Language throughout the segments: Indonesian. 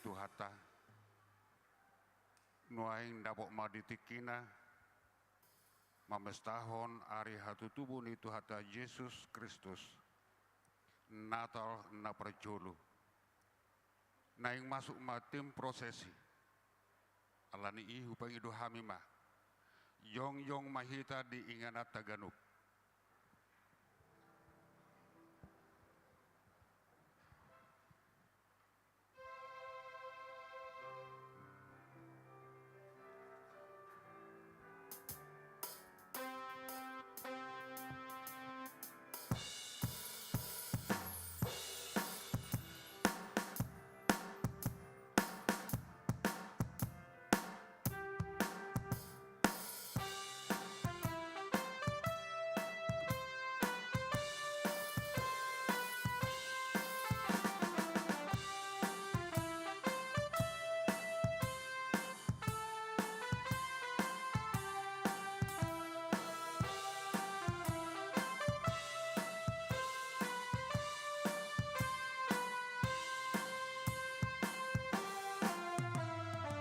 Tuhata nuaing dapok maditikina mamestahon ari hatutubu ni Tuhata Yesus Kristus Natal na perjolo naing masuk matim prosesi alani ihu pangidu hamima yong mahita di ingana Taganuk.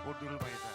Udul Baita.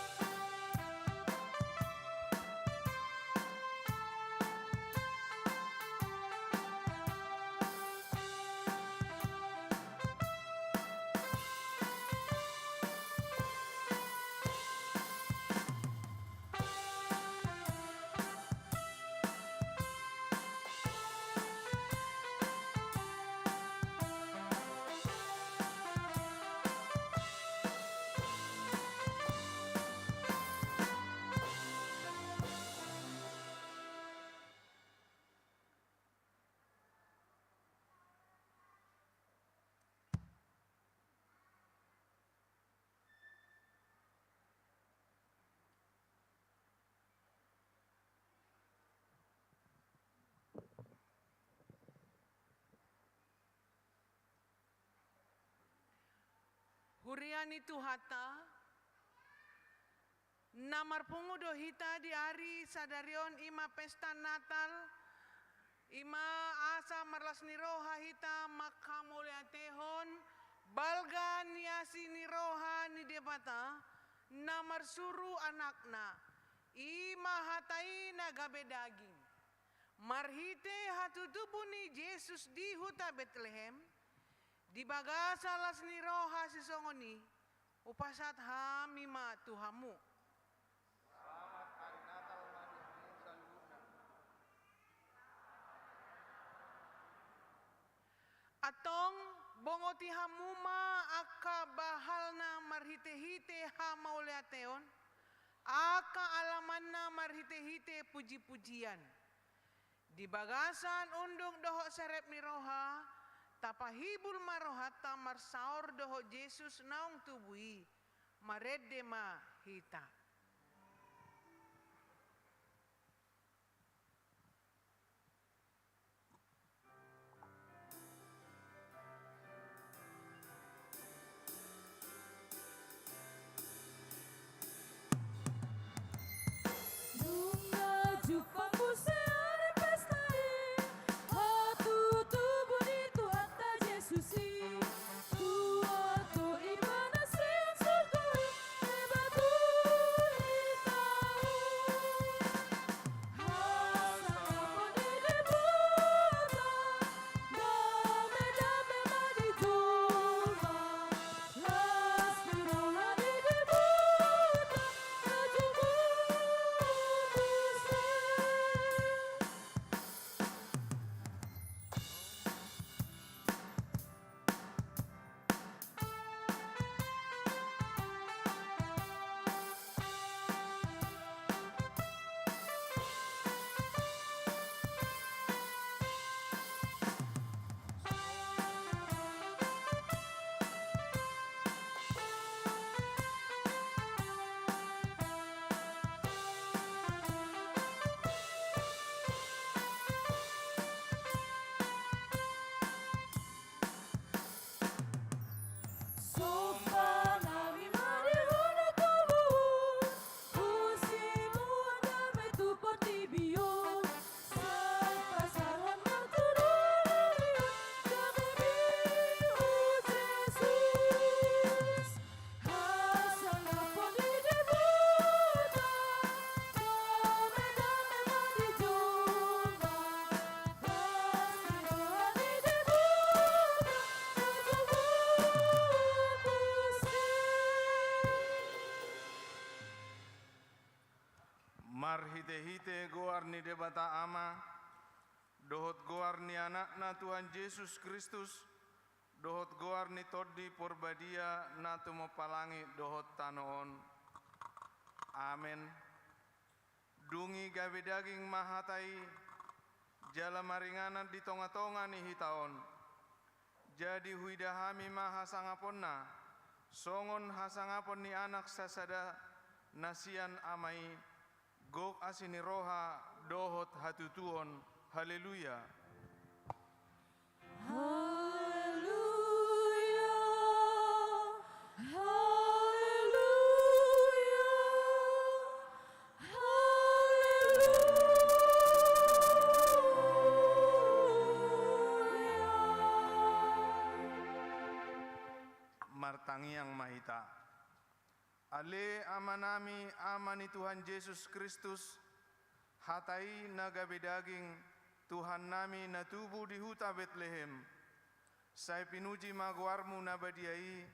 Huriani Tuhata, namar pungudo hita di hari sadarion ima pesta Natal, ima asa marlas niroha hita makamulia tehon, balga niasi niroha ni debata, namar suru anakna, ima hatai nagabe daging. Marhite hatutubuni Yesus di huta Bethlehem, di bagasa las niroha sisongoni upasat hamima Tuhamu. Selamat hari Natal manis saluhurna. Atong bongoti hamuma aka bahalna marhite-hite hamauleateon, aka alamanna marhite-hite puji-pujian. Di bagasan undung doho serep niroha, tapahibul marohata marsaur doho Yesus naung tubui maredema hita. Nunca jumpa museum pestai, hatu tubuh itu hatta Yesusi, tuatu imana siang surga nebatu. marhite-hite goar ni debata ama, dohot goar ni anakna Tuhan Yesus Kristus, dohot goar ni toddi porbadia na tumopalangi dohot tanoon. Amen. Dungi gawe daging mahatai, jala maringanan di tonga-tonga ni hitaon. Jadi huidahami maha sangaponna, songon hasangapon ni anak sasada, nasian amai, gok asini roha, dohot hatutuon. Haleluya. Haleluya, Martangiang mahita. Ale amanami amani Tuhan Yesus Kristus, hatai nagabe daging Tuhan nami natubu di huta Betlehem. Saya pinuji magwarmu nabadiai,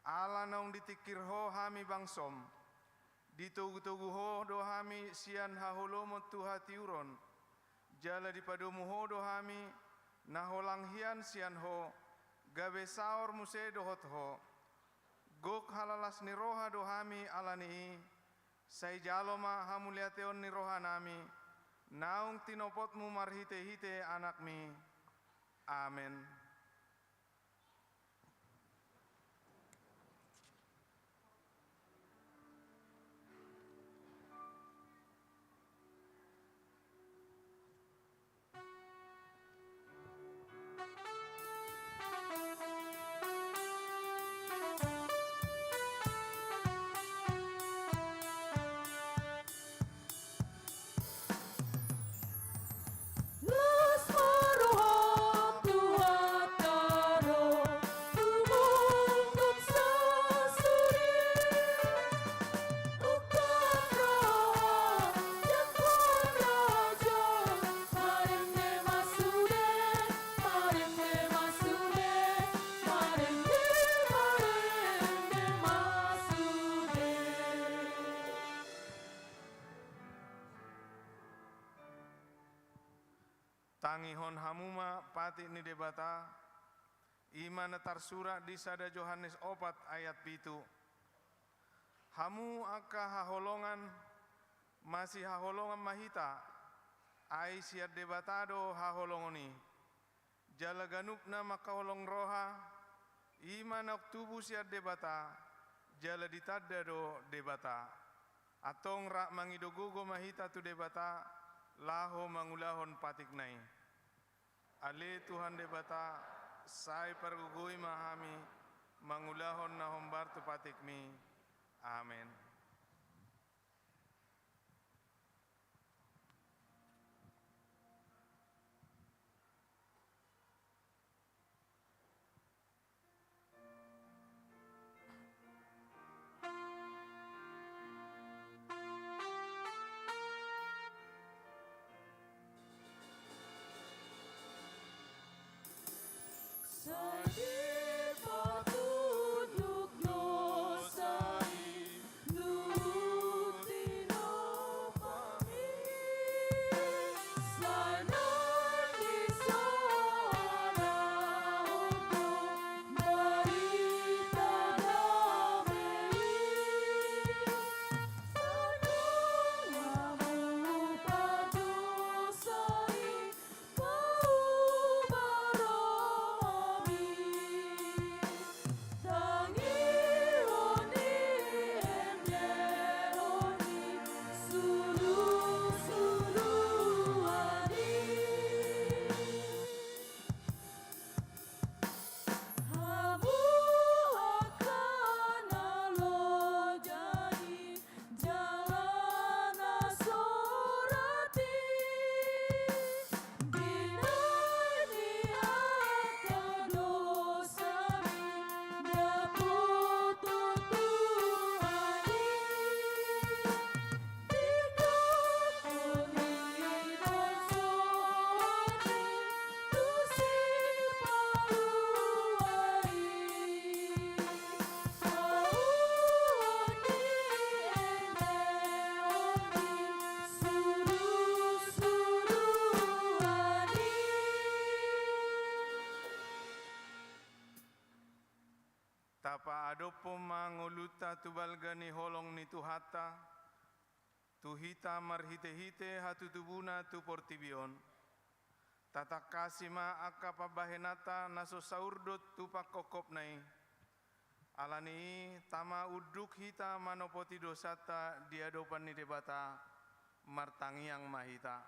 ala naung ditikir ho hami bangsom. Ditugu-tugu ho do hami sian haholomot Tuha tiuron. Jala dipadomu ho do hami, naholang hian sian ho, gabe saor muse dohot ho. Gok halalas ni roha dohami alani, say jaloma hamuliateon ni roha nami, naung tinopotmu marhite-hite anakmi. Amen. Los maroham Tuhan taro, tumungkot sa suri. Ukang roha, jakwan raja, marende masude, marende masude, marende masude. Tangihon hamuma pati ni debata, iman tarsura di sada Yohanes 4 ayat 7. Hamu aka haholongan, masih haholongan mahita, ai siat debatado haholongoni. Jala ganupna makaholong roha, iman oktubu siat debata, jala ditadado debata. Atong rak mangidogogo mahita tu debata, laho mangulahon patiknai. Ale Tuhan debata, sai pargugui mahami, mangulahon na hombar tu patikmi. Amen. Sai patunduk no sai, Tapa adopo mangoluta tubalgani holong ni tuhata, tuhita marhite-hite hatutubuna tu portibion. Tata kasima aka pabahenata naso saurdot tu pakokop nai. Alani tama uduk hita manopoti dosata diadopan ni debata martangiang mahita.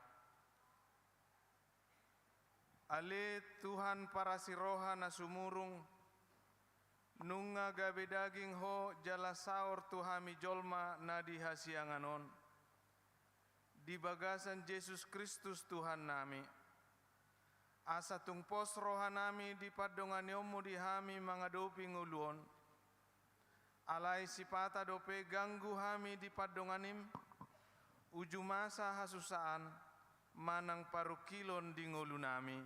Ale Tuhan para siroha nasumurung nunga gabe daging ho jala saor tuhami jolma nadi hasianganon. Di bagasan Yesus Kristus Tuhan nami. Asa tungpos rohanami di padongan yomu di hami mangadopi nguluon. Alai sipata dope ganggu hami di padonganim. Uju masa hasusaan manang parukilon di ngulu nami.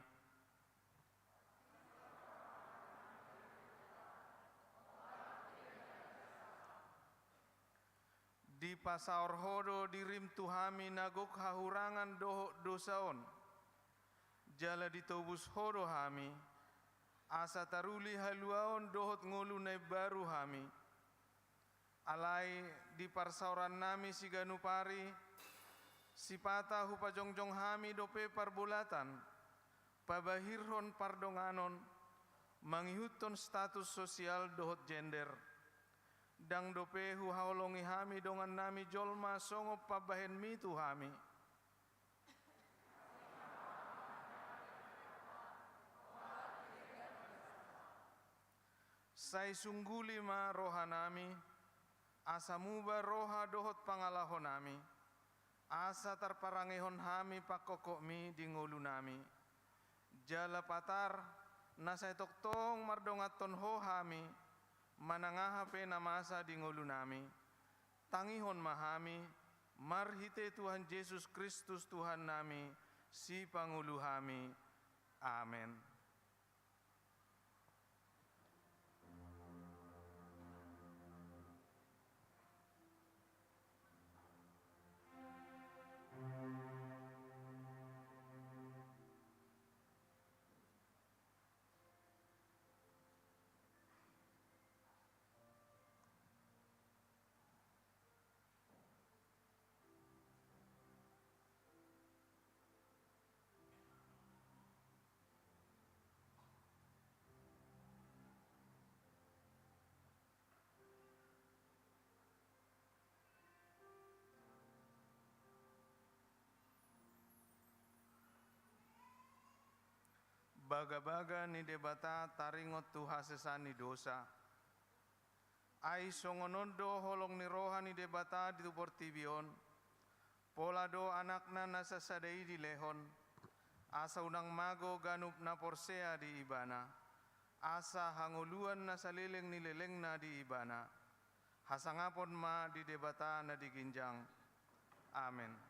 Di pasaor hodo dirim tuhami nagok hahurangan doho dosaon. Jala ditobus hodo hami. Asa taruli haluaon dohot ngulu nai baru hami. Alai di parsauran nami siganupari. Sipata hupajongjong hami dope parbulatan. Pabahirhon pardonganon. Mangihuton status sosial dohot gender. Dang dope hu haolongi hami dongan nami jolma songop pabahen mitu hami. Sai sungguli ma rohanami, asa muba roha dohot pangalahon nami, asa tarparangehon hami pakokok mi di ngulu nami. Jala patar nasai toktong mardongaton ho hami, manangaha pe namasa di ngulu nami. Tangihon mahami, marhite Tuhan Yesus Kristus Tuhan nami, si pangulu hami. Amen. Baga-baga ni debata taringot tu hasesani dosa. Ai songonondo holong ni roha ni debata di portibion. Pola do anakna nasasadai di lehon. Asa unang mago ganup na porsea di ibana. Asa hanguluan na salileng ni leleng na di ibana. Hasangapon ma di debata na di ginjang. Amen.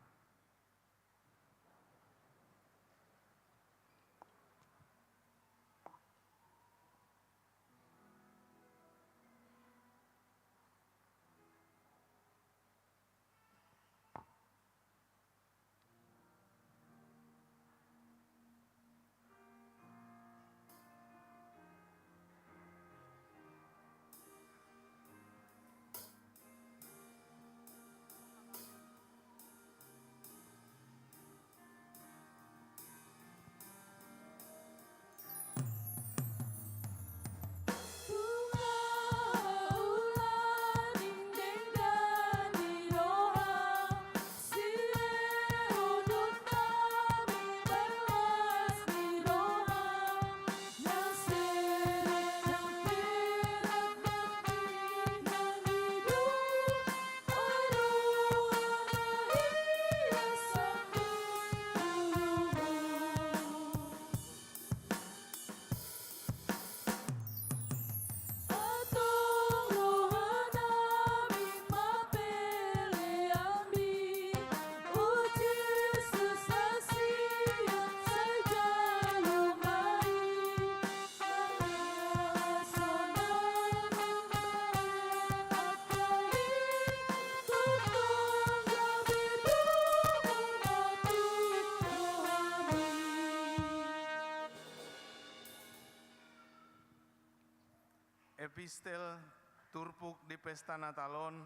epistel turpuk di pesta Natalon,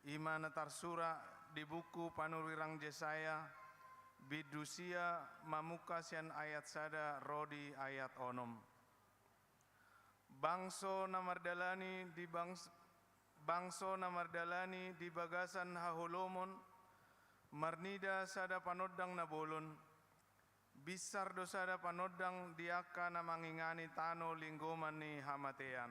imana tarsura di buku Panurwirang Jesaya, bidusia mamukasian ayat sada rodi ayat onom. Bangso namardalani di bagasan hahulomon, marnida sada panodang nabolon, bisar dosada panodang diaka na mangingani tano linggoman ni hamatean.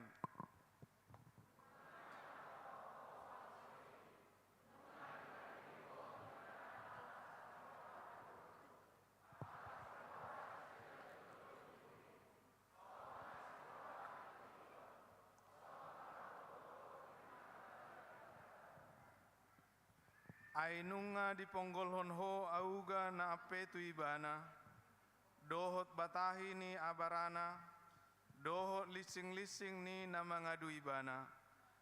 Ainunga di ponggolhon ho auga na ape tu ibana, dohot batahi ni abarana, dohot lising-lising ni na mangadu ibana,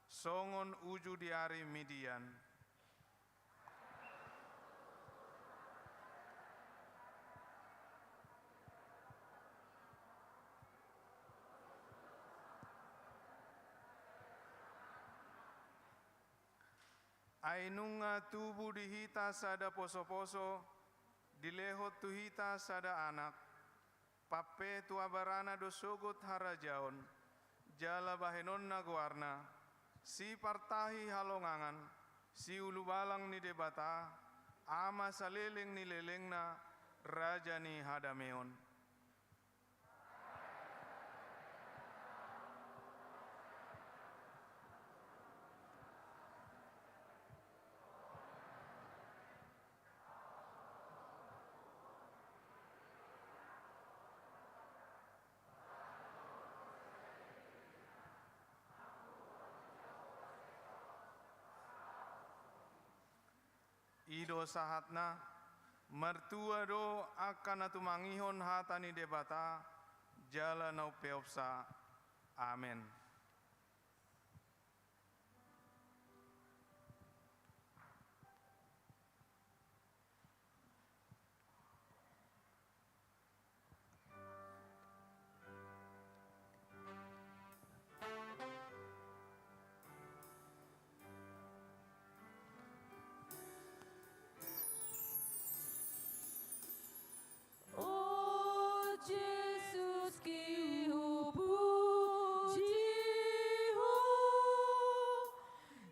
songon uju di ari Midian. Ainunga tubuh dihita sada poso-poso, dilehot tuhita sada anak, pape tu abarana dosogot harajaon, jala bahenon na guarna, si partahi halongangan, si ulu balang ni debata, ama saleleng ni lelengna, raja ni hadameon. Ido sahatna, mertua do akan atumangihon hatani debata, jala nau peopsa. Amen. Oh Jesus ki puji ho,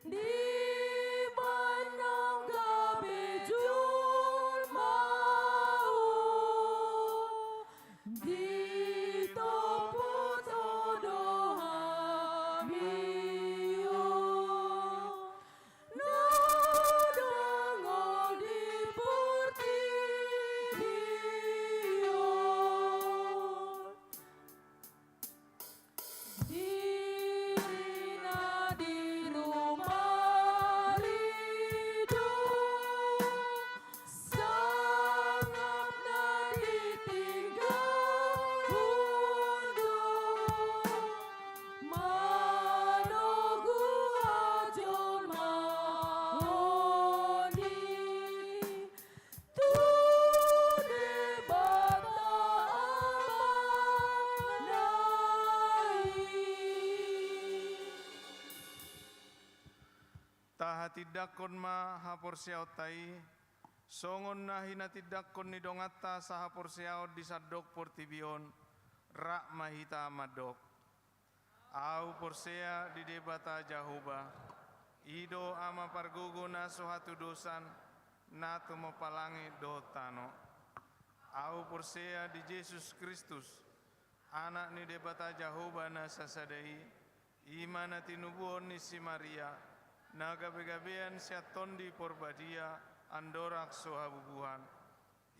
di manang gabe jul mau, di topo todo hamio, nadangol di Dirina di rumah rido, sangat na ditinggal hundo, manogu ajon mahoni, tu debata Tahatiddakon ma haporsiaot tai, songon na hinatiddakon ni dongatta sa haporsiaot di sadok portibion, rak mahita madok. Au porsea di debata Jahoba, ido ama pargogo na sohatu dosan, na tumopalangi dotano. Au porsea di Yesus Kristus, anak ni debata Jahoba na sasadai, imana tinubuhon ni si Maria, na gabe-gabean siya tondi porbadia, andorak sohabubuhan.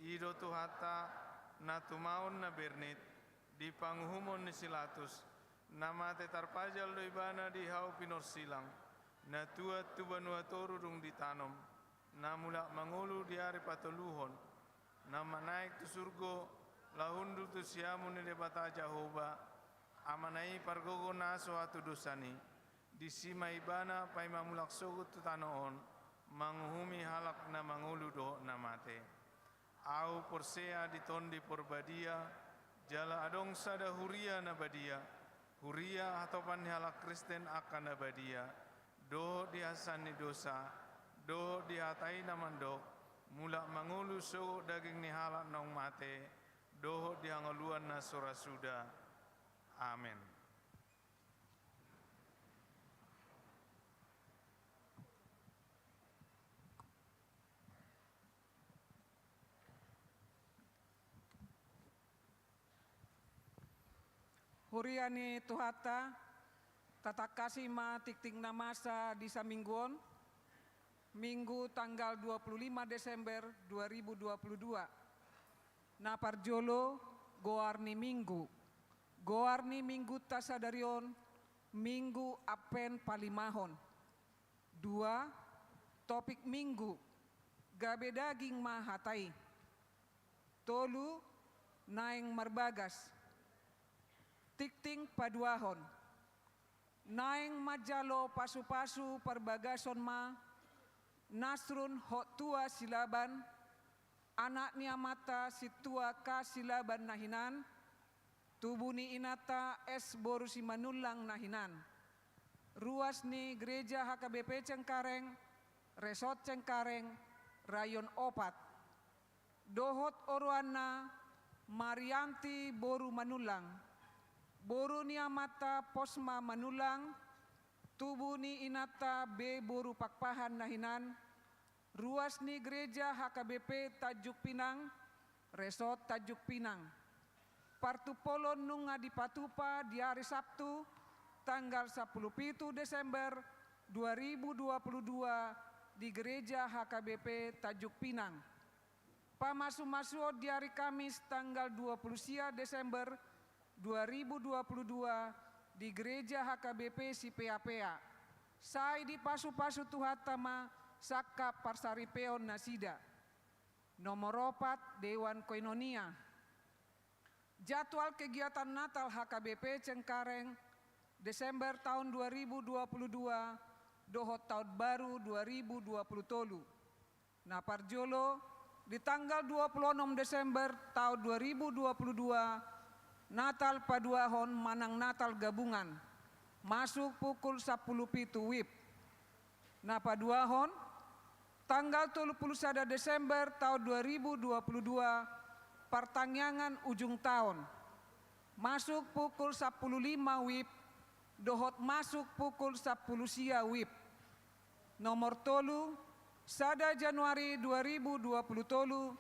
Ido tuhata na tumaon na bernit, di panghumon ni silatus, na mate tarpajal do ibana di hau pinorsilang, na tuat tu banua toru dung ditanom, na mulak mangulu di hari patoluhon, na manaik tu surgo, lahundu tu siamu ni debata Jahoba, amanai pargogo na sohatu dosani, di sima ibana pai mamulak sogut tu tanoon, manguhumi halak na mangulu do na mate. Au porsea di tondi porbadia, jala adong sada huria na badia, Huria hatopan halak Kristen akan abadia, do dihasani dosa, do dihatai namandok, mula mangulu so daging ni halak nong mate, do dihangaluan na surasuda. Amin. Huriani tuhata, tatakasi ma tikting namasa di samingguon, Minggu tanggal 25 Desember 2022. Naparjolo goarni Minggu. Goarni Minggu tasadarion, Minggu apen palimahon. 2. Topik Minggu, gabe daging mahatai. Tolu, naeng marbagas. Tikting paduahon, naeng majalo pasu-pasu perbagason ma, nasrun hok tua silaban, anak niamata situa ka silaban nahinan, tubuni inata es boru si manulang nahinan. Ruas ni gereja HKBP Cengkareng, Resort Cengkareng, Rayon Opat. Dohot Orwana, Marianti boru manulang. Boru niamata posma manulang, tubuh ni inata be boru pakpahan nahinan, ruas ni gereja HKBP Tajuk Pinang, Resort Tajuk Pinang. Partupolon nunga di Patupa di hari Sabtu, tanggal 17 Desember 2022 di gereja HKBP Tajuk Pinang. Pamasu-masu di hari Kamis tanggal 20 Desember 2022 di gereja HKBP Sipea-pea. Sai di pasu-pasu tuhatama Saka Parsaripeon Nasida. Nomor 4 Dewan Koinonia. Jadwal kegiatan Natal HKBP Cengkareng Desember tahun 2022 dohot tahun baru 2020 tolu. Naparjolo di tanggal 26 Desember tahun 2022 Natal paduahon manang Natal gabungan. Masuk pukul 10 pitu WIB. Nah paduahon tanggal 31 Desember tahun 2022 pertangyangan ujung tahun. Masuk pukul 10.05 WIB. Dohot masuk pukul 10 sia WIB. Nomor tolu sada Januari 2020 tolu.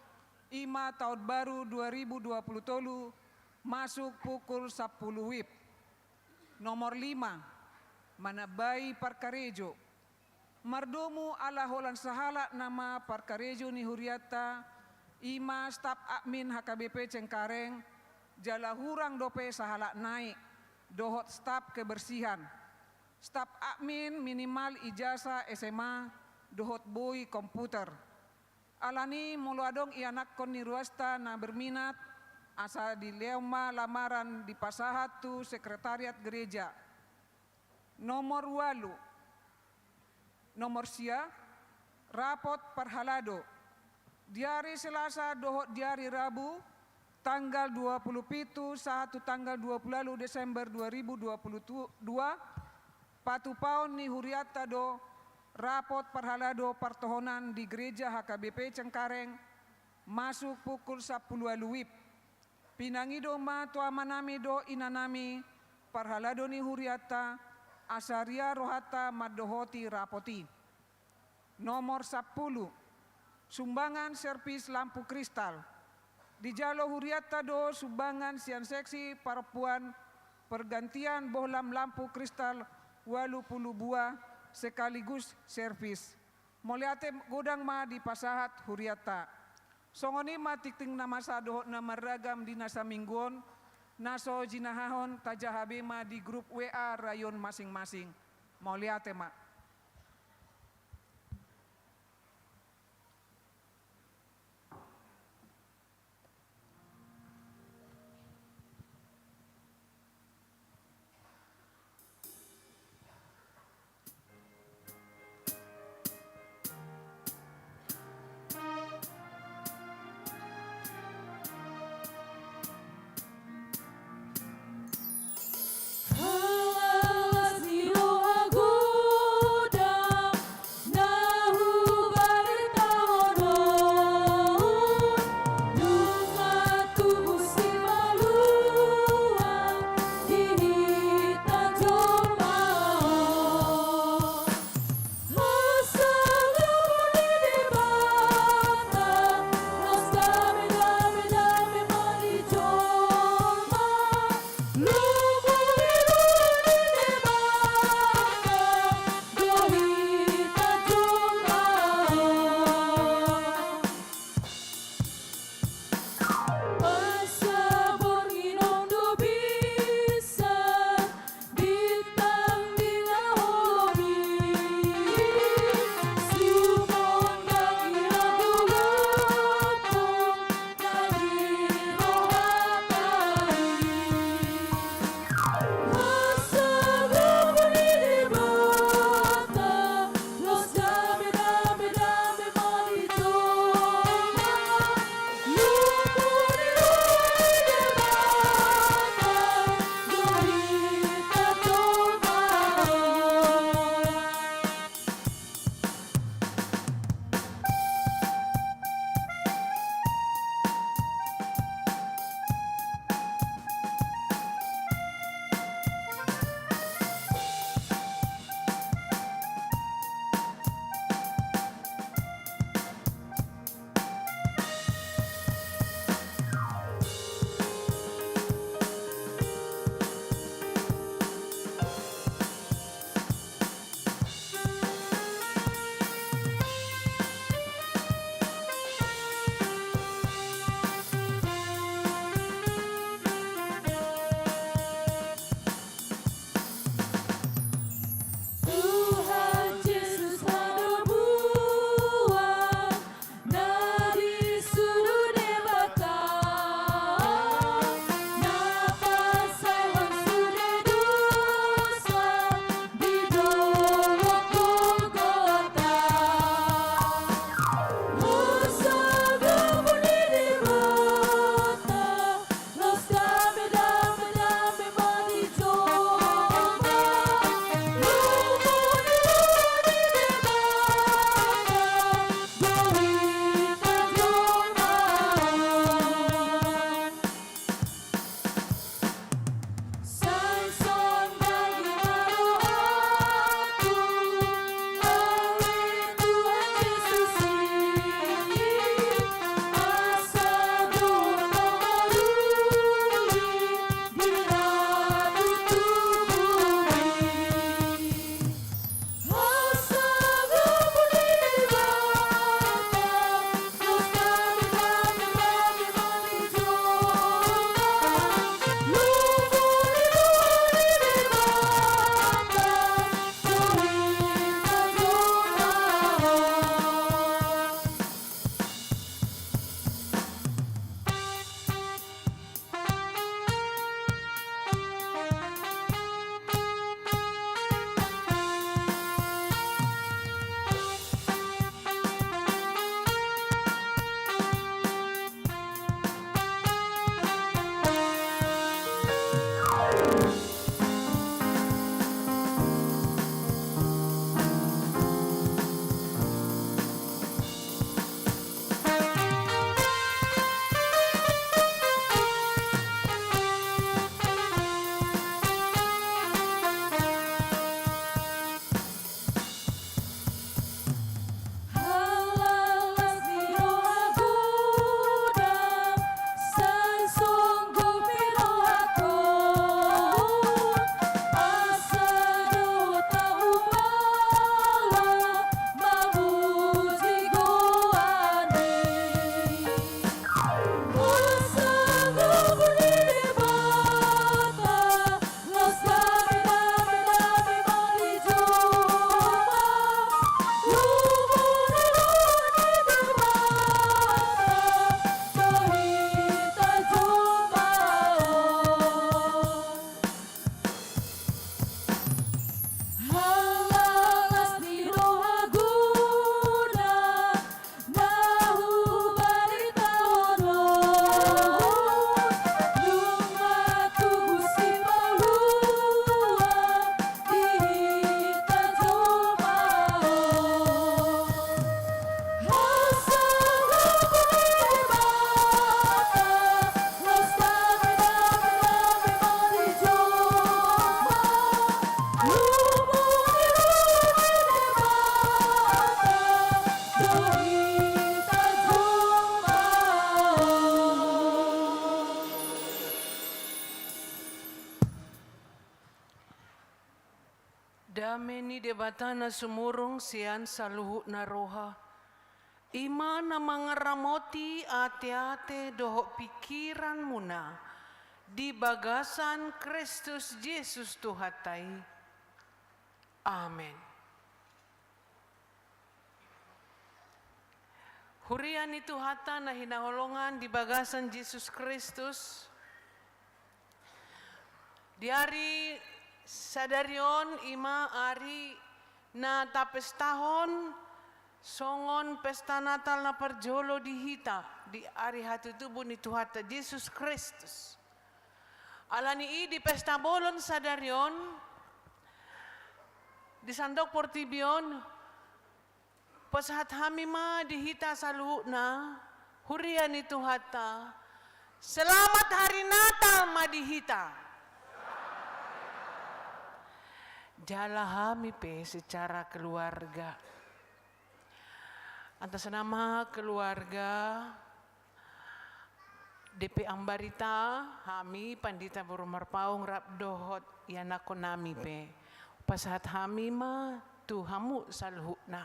Ima tahun baru 2020 tolu. Masuk pukul 10 WIB. Nomor 5, Manabai Parkarejo. Mardomu ala holan sahala nama Parkarejo ni Huriata, ima staf admin HKBP Cengkareng, jala hurang dope sahala naik, dohot staf kebersihan. Staf admin minimal ijazah SMA, dohot boy komputer. Alani muluadong ianakon ni ruasta na berminat, asa di leuma lamaran di pasahatu sekretariat gereja. Nomor 8. Nomor sia rapot parhalado. Di hari Selasa dohot di hari Rabu tanggal 27 satu tanggal 20 Desember 2022 patupaon ni Huriata do rapot parhalado partohonan di gereja HKBP Cengkareng masuk pukul 10 WIB. Pinangido ma tua manami do inanami parhalado ni Huriata asaria rohata madohoti rapoti. Nomor 10 sumbangan servis lampu kristal. Di Jalo Huriata do sumbangan sian seksi perempuan pergantian bohlam lampu kristal 80 buah sekaligus servis. Moliate godang ma di pasahat Huriata. Songoni matikting nama sado nama ragam di nasa mingguon, naso jinahahon tajahabema di grup WA rayon masing-masing. Mau lihat ya, Mak. Hallelujah. Dame ni debatana sumurong siyan sa luhu na roha. Ima na mga ramoti ate-ate doho pikiran mo na. Di bagasan Kristus Jesus tuhatay. Amen. Hurian itu hata na hinahulungan di bagasan Jesus Kristus. Di hari sadarion ima ari na tapes tahun songon pesta Natal na perjolo dihita di hari hatutubu ni Tuhata Yesus Kristus. Alani di pesta bolon sadarion di sandok portibion pasahat hamima dihita saluhu na hurian ni Tuhata. Selamat hari Natal madihita. Jala hami pe secara keluarga. Atas nama keluarga DP Ambarita, hami Pandita Burumar Paung Rap Dohot Yanako nami pe. Pasahat hami ma tuhamu salhuna.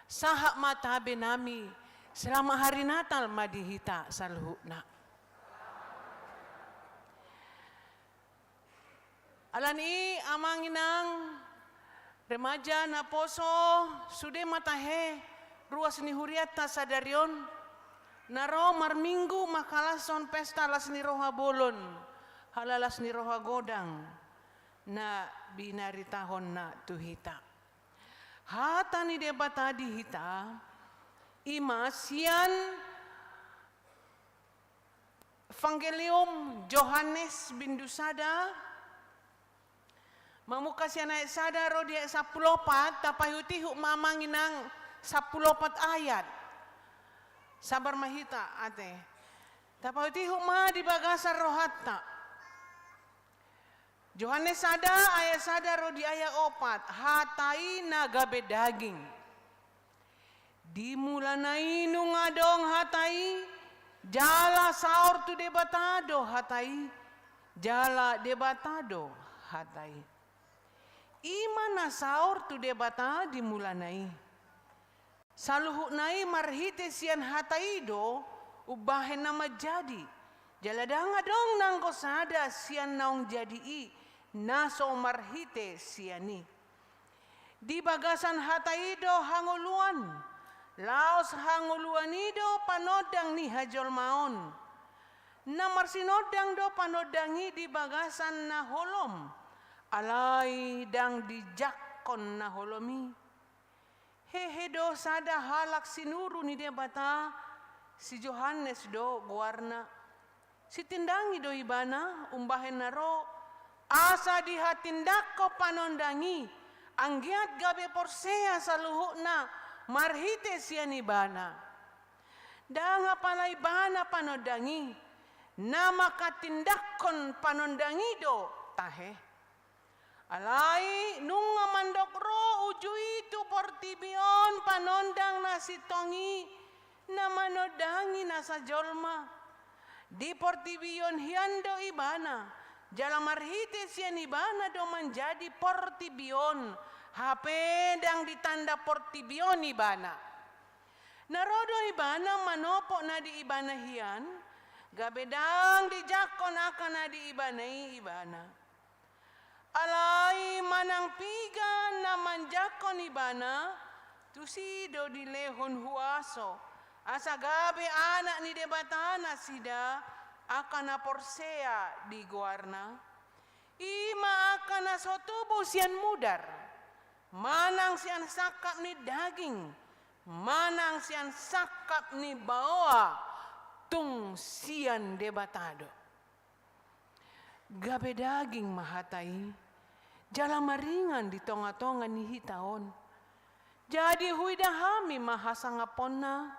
Sahak matabe nami selama hari Natal madihita salhuna. Alani amanginang remaja na poso sude matahe ruas ni huriat ta sadarion naro marminggu makalason pesta las ni roha bolon halalas ni roha godang na binari tahon na tuhita hata ni debata dihita ima sian Evangelium Johannes Bindusada mamuka siya na sada ro dia 14 tapayuti mamanginang 14 ayat. Sabar mahita ate. Tapayuti ma di bagasar rohatta. Johannes sada ayat sada ro di ayat 4 hatai nagabe daging. Dimulanai nungadong hatai jala saur tu debatado hatai jala debatado hatai. Ima na saur tu debata dimulanai. Saluhu nai marhite sian hataido ubahen nama jadi. Jaladanga dong nangko sada sian naong jadi i naso marhite siani. Di bagasan hataido hanguluan. Laos hanguluanido panodang ni hajol maon. Namar sinodang do panodangi di bagasan na holom. Alai dang dijakon na holomi. Hehe do sada halak sinuru ni debata si Johannes do guarna. Si tindangi do ibana umbahen naro asa dihatindak ko panondangi anggiat gabe porsea saluhuna marhite sian ibana. Danga palay bana panondangi nama katindakon panondangi do tahe. Alai nunga mandokro ujui tu portibion panondang nasi tongi na manodangi nasa jolma di portibion hiando ibana jala marhite sian ibana do menjadi portibion HP dang ditanda portibion ibana narodo ibana manopo na di ibana hian gabedang dijakon akan na di ibanai ibana. Alai manang pigan na manjakon ibana tusido di lehon huaso asa gabe anak ni debatana sida akan na porsea di guarna ima akan na sotubo sian mudar manang sian sakap ni daging manang sian sakap ni baoa tung sian debatado gabe daging mahatai jala maringan di tonga-tonga ni hitaon. Jadi huidahami mahasangapon na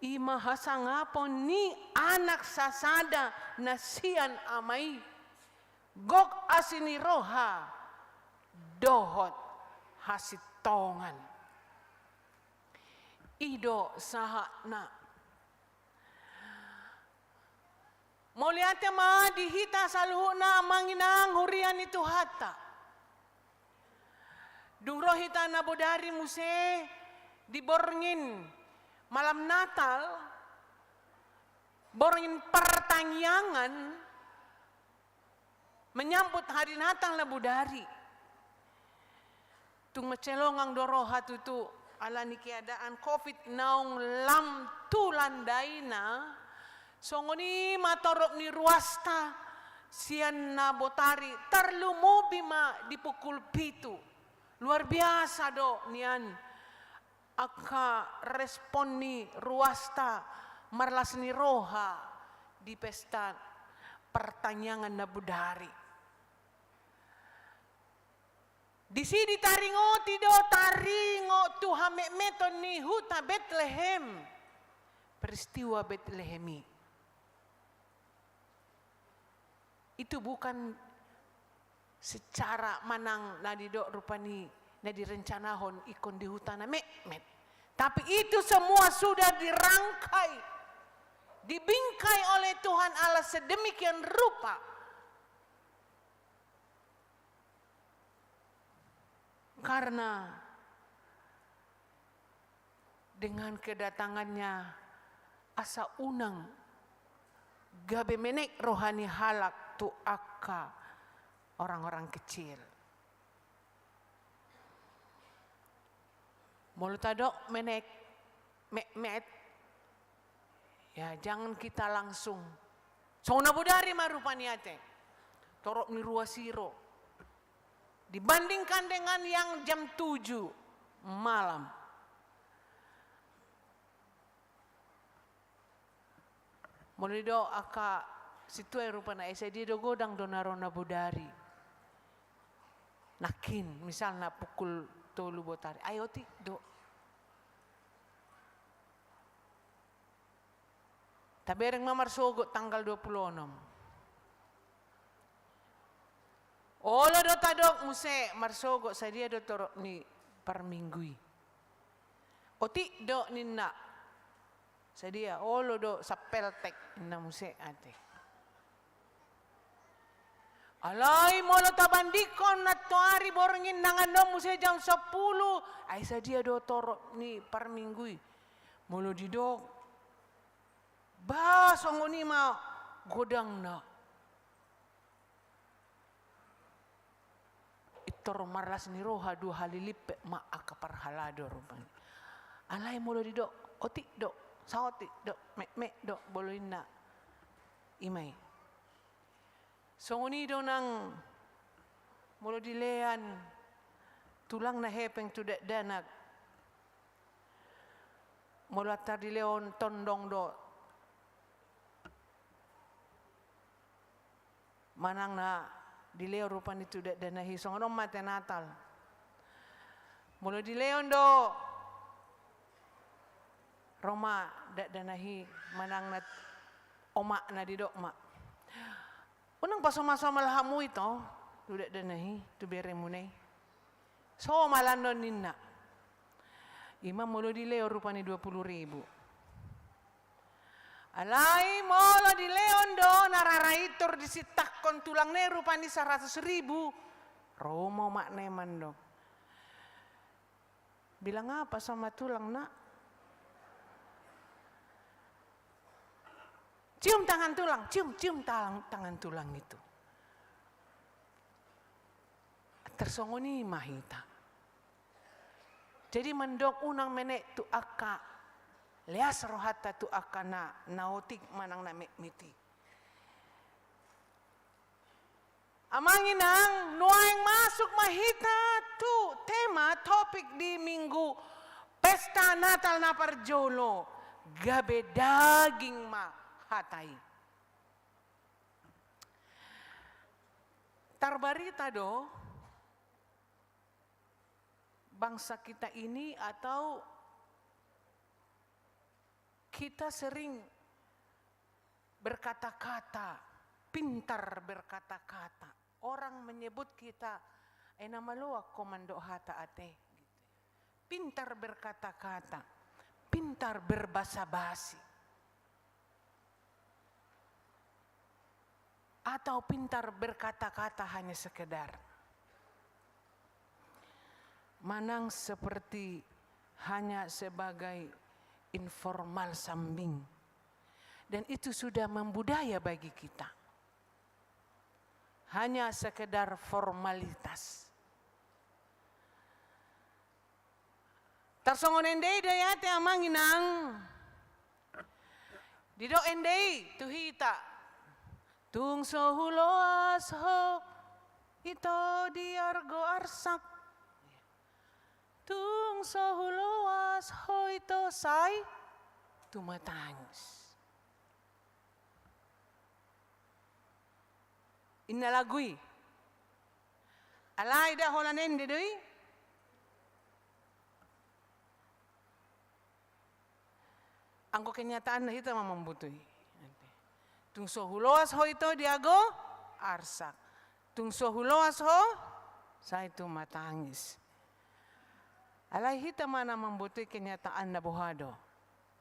imahasangapon ni anak sasada na sian amai gok asini roha dohot hasitongan. Ido saha na Moliate ma dihita saluhuna manginang hurian itu hata. Dung rohita na bodari muse diborngin malam Natal, borngin pertanyaan menyambut hari Natal na bodari. Tung macelongang doroha tutu ala ni keadaan COVID naung lam tulandai na songoni matorok ni ruasta sian na botari terlumobi ma dipukul pitu. Luar biasa do nian aka respon ni ruasta marlas ni roha di pesta pertanyaan na budari. Di sini taringo Tuhan meton ni huta Bethlehem. Peristiwa Bethlehemi. Itu bukan secara manang nadidok rupani nadirencanahon ikon di hutan mekmet. Tapi itu semua sudah dirangkai, dibingkai oleh Tuhan Allah sedemikian rupa. Karena dengan kedatangannya asa unang gabe menek rohani halak tu akka orang-orang kecil. Mulutadok menek mekmet, ya jangan kita langsung. Sona budari marupani ate, torok ni ruasiro. Dibandingkan dengan yang jam 7 malam. Mulai do aka situ ay rupana esa dia do godang donarona budari. Nakin misalnya pukul 3 botari. Ayo ti do. Tabereng mamar sogot tanggal 26. Ola do tadok muse marsogo sa dia do torok ni parminggui. Oti do ninna. Sa dia olo do sa peltek na muse ate. Alay molo tabandikon na tuari borngin nanganom muse jam 10. Ay sa dia do torok ni parminggui. Molo didok. Ba songoni ma godang na. Toro marlas ni roha 2 halilipe ma akapar halado rupanya. Alay molo di dok, otik dok, saotik dok, mek dok, boloina imay. Songoni do nang molo dilean tulang na hepeng tudak danak. Molo atar dileon tondong do. Manang na di leo rupan itu dan nahi songono mate Natal. Mulu di leon do Roma dan nahi manang nat omak na di dok mak. Unang pasoma-soma lahamu itu tudak dan nahi tu beremu nei. So malando ninna. Imam mulu di leo rupani 20.000. Alai molo di leon do nararaitor disitakon tulang ne rupani 100.000. Romo mak neman do. Bilang apa sama tulang nak? Cium tangan tulang, cium tangan tulang itu. Tersongoni mahita. Jadi mendok unang menek tu akka. Leas rohata tu akana naotik manang na miti. Amanginang nuaing masuk mahita tu tema topik di minggu pesta Natal na parjolo gabe daging ma hatai. Tarbarita do bangsa kita ini atau kita sering berkata-kata, pintar berkata-kata. Orang menyebut kita, nama lu komando hata ate. Pintar berkata-kata, pintar berbasa-basi. Atau pintar berkata-kata hanya sekedar. manang seperti hanya sebagai informal sambing. Dan itu sudah membudaya bagi kita. Hanya sekedar formalitas. Tarsongon endey dayate amang inang. Dido endey tuhita. Tung sohuloas ho ito diargo arsak. Tung sohuloas ho ito say tumatangis. Inalagui. Alay da holanen didoy. Angko kenyataan na hita mamambutoy. Tung sohuloas ho ito diago arsak. Tung sohuloas ho sa ito matangis. Alay hita mana mambutoy kenyataan na buhado.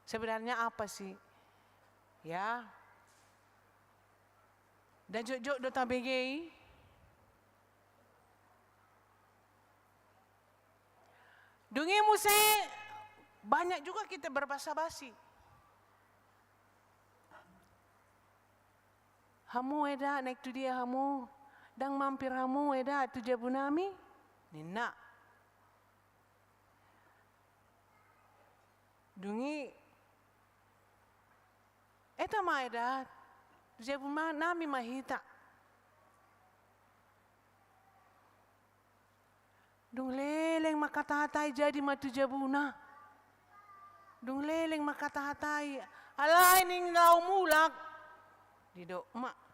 Sebenarnya apa sih? Ya. Dan jok-jok do tabegei. Dungi muse banyak juga kita berbasa-basi. Hamu eda naik tu dia hamu. Dang mampir hamu eda tu jabunami. Nina. Dungi. Eta ma eda. Tu jabunami mahita. Dung leleng makatahatay jadi matu jabuna. Dung leleng makatahatay. Alay ning lau mulak. Dido mak.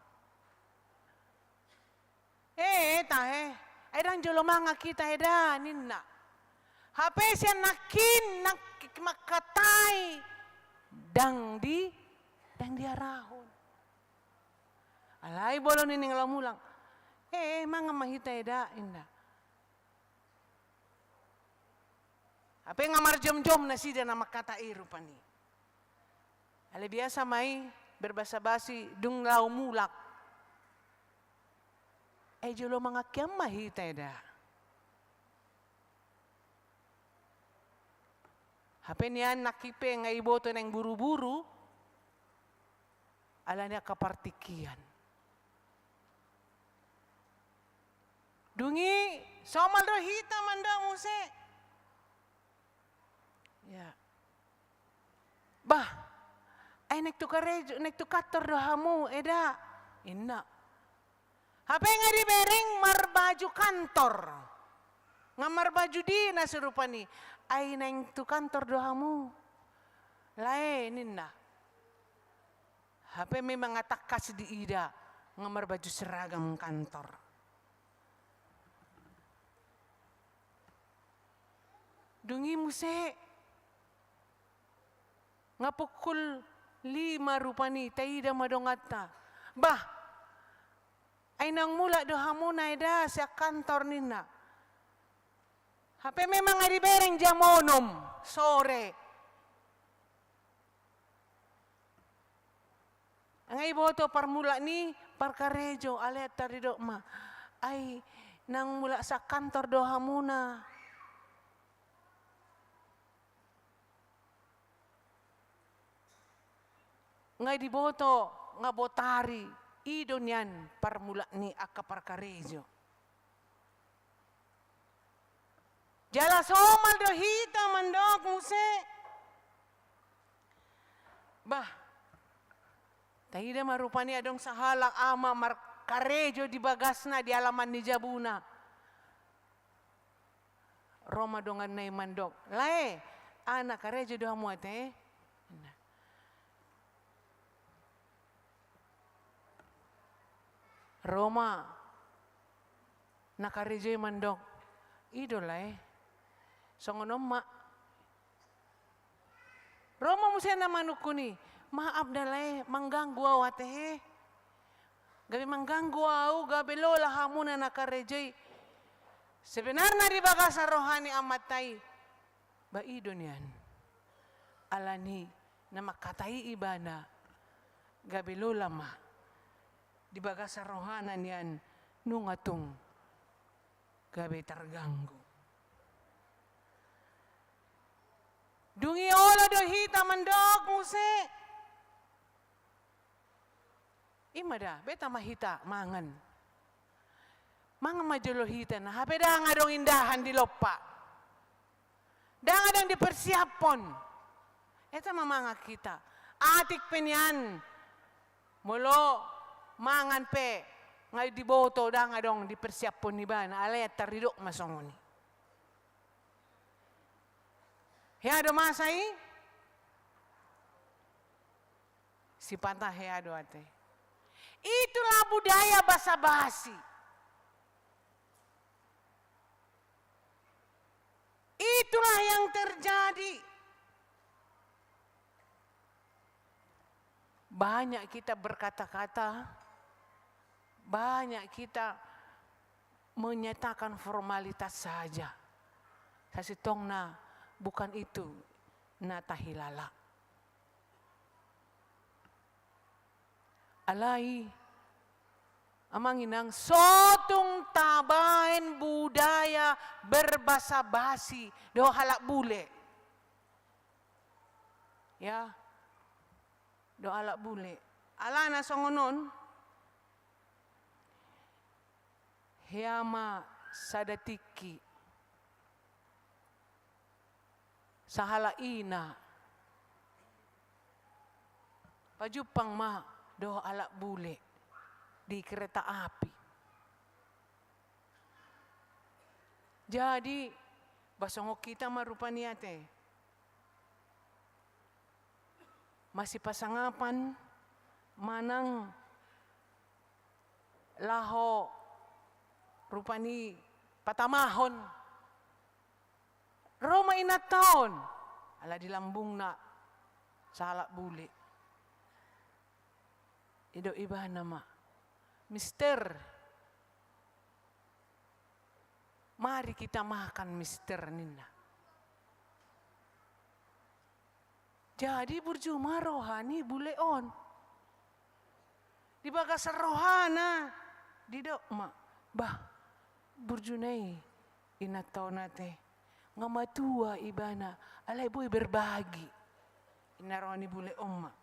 Tahe. Ay dang jolomanga kita eda ninna. Hape siya nakin makatay. Dang diarahon. Alay bolon ning lau mulak. Mga mahita eda inda. Apa yang ngamar jom-jom na sida na makata irupan ni. Ale biasa may berbasa-basi dung lau mulak. Jolo mga kiam mahita eda. Apa niyan nakipe nga iboto ng buru-buru. Ala niya kapartikian. Dungi, somal rohita manda muse. Ya. Bah, ay nagtukator do hamu, eda. Inna. Hape nga di bereng marbaju kantor. Nga marbaju di nasurupan ni. Ay nagtukantor do hamu. Lae, ninna. Hape may mga takas di ida. Nga marbaju seragam kantor. Dungi muse. Nga pukul 5 rupani, taida madongata. Bah, ay nang mula do hamuna eda sa kantor nina. Hape memang nga bereng jamonom, sore. Ang iboto parmula ni, parkarejo, alet tarido ma. Ay, nang mula sa kantor do hamuna. Ngay diboto nga botari idon yan parmula ni akaparkarejo. Jala somal do hita mandok muse. Bah, tahida marupani adong sahalak ama markarejo di bagasna di alaman ni jabuna. Roma dongan na mandok. Lae, anak karejo do hamuate. Roma nakarejoy mandok idolay songonom ma Roma musia na manukuni maaf dalay mengganggu awate gabi mengganggu au gabi lola hamuna nakarejoy sebenarnya di bagasa rohani amatai ba idon yan alani na makatai ibana gabi lola ma di bagasa rohanan yan nungatong gabi terganggu. Dungi ola do hita mandok muse. Ima da, beta mahita mangan. Mangan majolo hita na, hape da nga dong indahan di lopa. Da nga dong dipersiapon. Eta mamanga kita. Atik penyan. Molo mangan pe. Ngay diboto da nga dong dipersiapon ni bana. Alay at taridok masongoni. Heado masai? Si pantah heado ate. Itulah budaya basa-basi. Itulah yang terjadi. Banyak kita berkata-kata, banyak kita menyatakan formalitas saja. Sasitongna bukan itu natahilala. Alai amanginang sotong tabain budaya berbasa basi do halak bule. Ya. Do halak bule. Alana songonon. Hiama sadatiki. Sahala ina. Pajupang ma do halak bule. Di kereta api. Jadi basongo kita marupanya teh. Masih pasangapan manang laho rupani patamahon. Roma inat taon. Ala di lambung na salak bule. Ido iba nama. Mister, mari kita makan Mister Nina. Jadi burjuma rohani buleon. Di bagas rohana, di dok mak, bah burjunai inatau nate ngamatua ibana, alai boy berbagi. Inaroni buleon mak.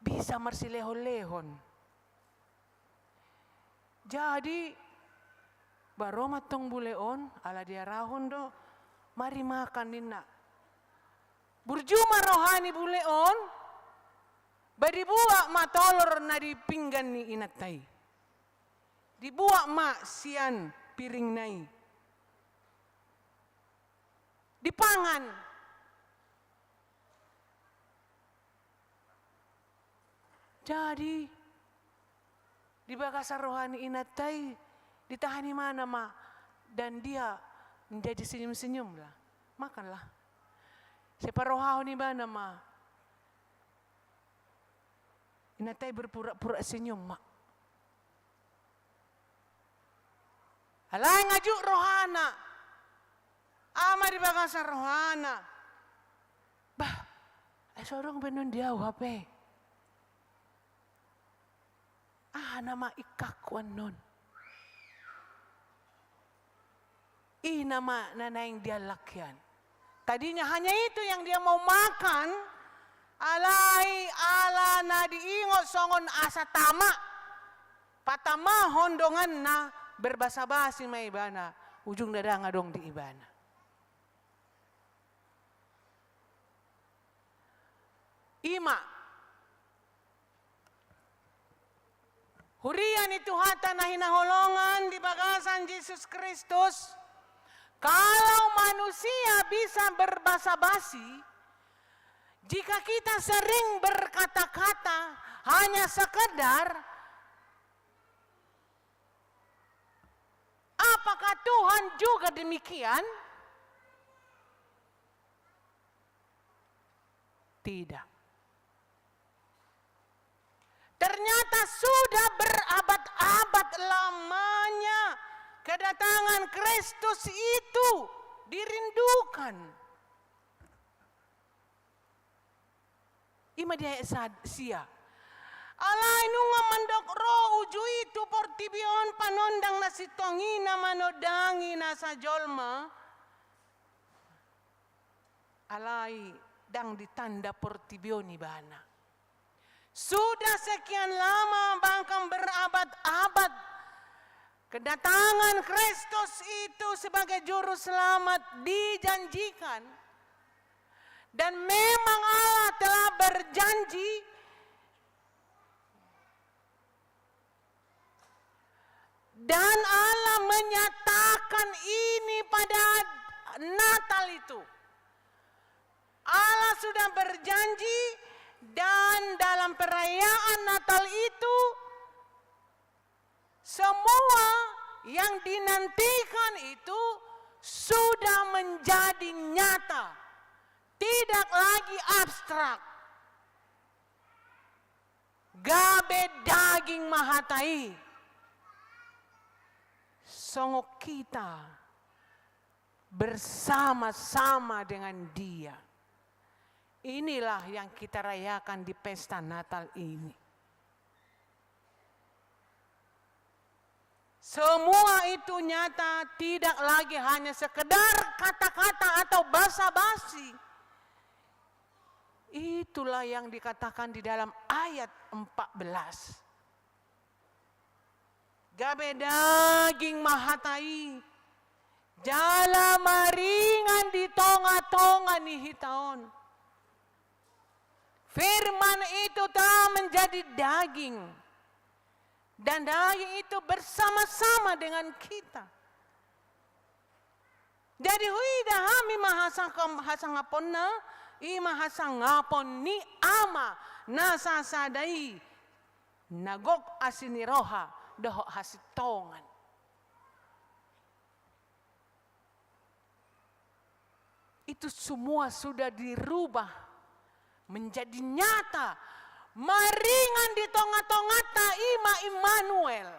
Bisa marsilehon-lehon. Jadi baroma tong buleon ala dia rahon do mari makan nina. Burjuma rohani buleon badi buak ma tolor na di pinggan ni inatai. Dibuak ma sian piring nai. Dipangan. Jadi di bagasa rohani inatai ditahani mana ma dan dia menjadi senyum-senyum lah. Makanlah. Separohani mana ma. Inatai berpura-pura senyum mak. Alai ngajuk rohana. Ama di bagasa rohana. Bah, sorong benon dia HP. Nama ikakwan non. Nama nanaing dia lakyan. Tadinya hanya itu yang dia mau makan. Alai ala na diingot songon asa tama. Patama hondongan na berbasa-basi may ibana. Ujung dada ngadong di ibana. Ima. Hurian itu hata na hinaholongan di bagasan Yesus Kristus. Kalau manusia bisa berbasa-basi, jika kita sering berkata-kata hanya sekedar, apakah Tuhan juga demikian? Tidak. Ternyata sudah berabad-abad lamanya kedatangan Kristus itu dirindukan. Ima dia sia. Alai nunga mandok ro uju itu portibion panondang nasitongina manodangi nasa jolma. alai dang ditanda portibioni bana. Sudah sekian lama bahkan berabad-abad kedatangan Kristus itu sebagai juru selamat dijanjikan. Dan memang Allah telah berjanji dan Allah menyatakan ini pada Natal itu. Allah sudah berjanji dan dalam perayaan Natal itu semua yang dinantikan itu sudah menjadi nyata. Tidak lagi abstrak. Gabe daging mahatai. Songok kita bersama-sama dengan Dia. Inilah yang kita rayakan di pesta Natal ini. Semua itu nyata, tidak lagi hanya sekedar kata-kata atau basa-basi. Itulah yang dikatakan di dalam ayat 14. Gabe daging mahatai, jala maringan di tonga-tonga ni hitaon. Firman itu telah menjadi daging. Dan daging itu bersama-sama dengan kita. Jadi hui dahami mahasangaponna, mahasangapon ni ama nasa sadai nagok asiniroha doho hasitongan. Itu semua sudah dirubah menjadi nyata. Maringan di tonga-tongata ima Immanuel.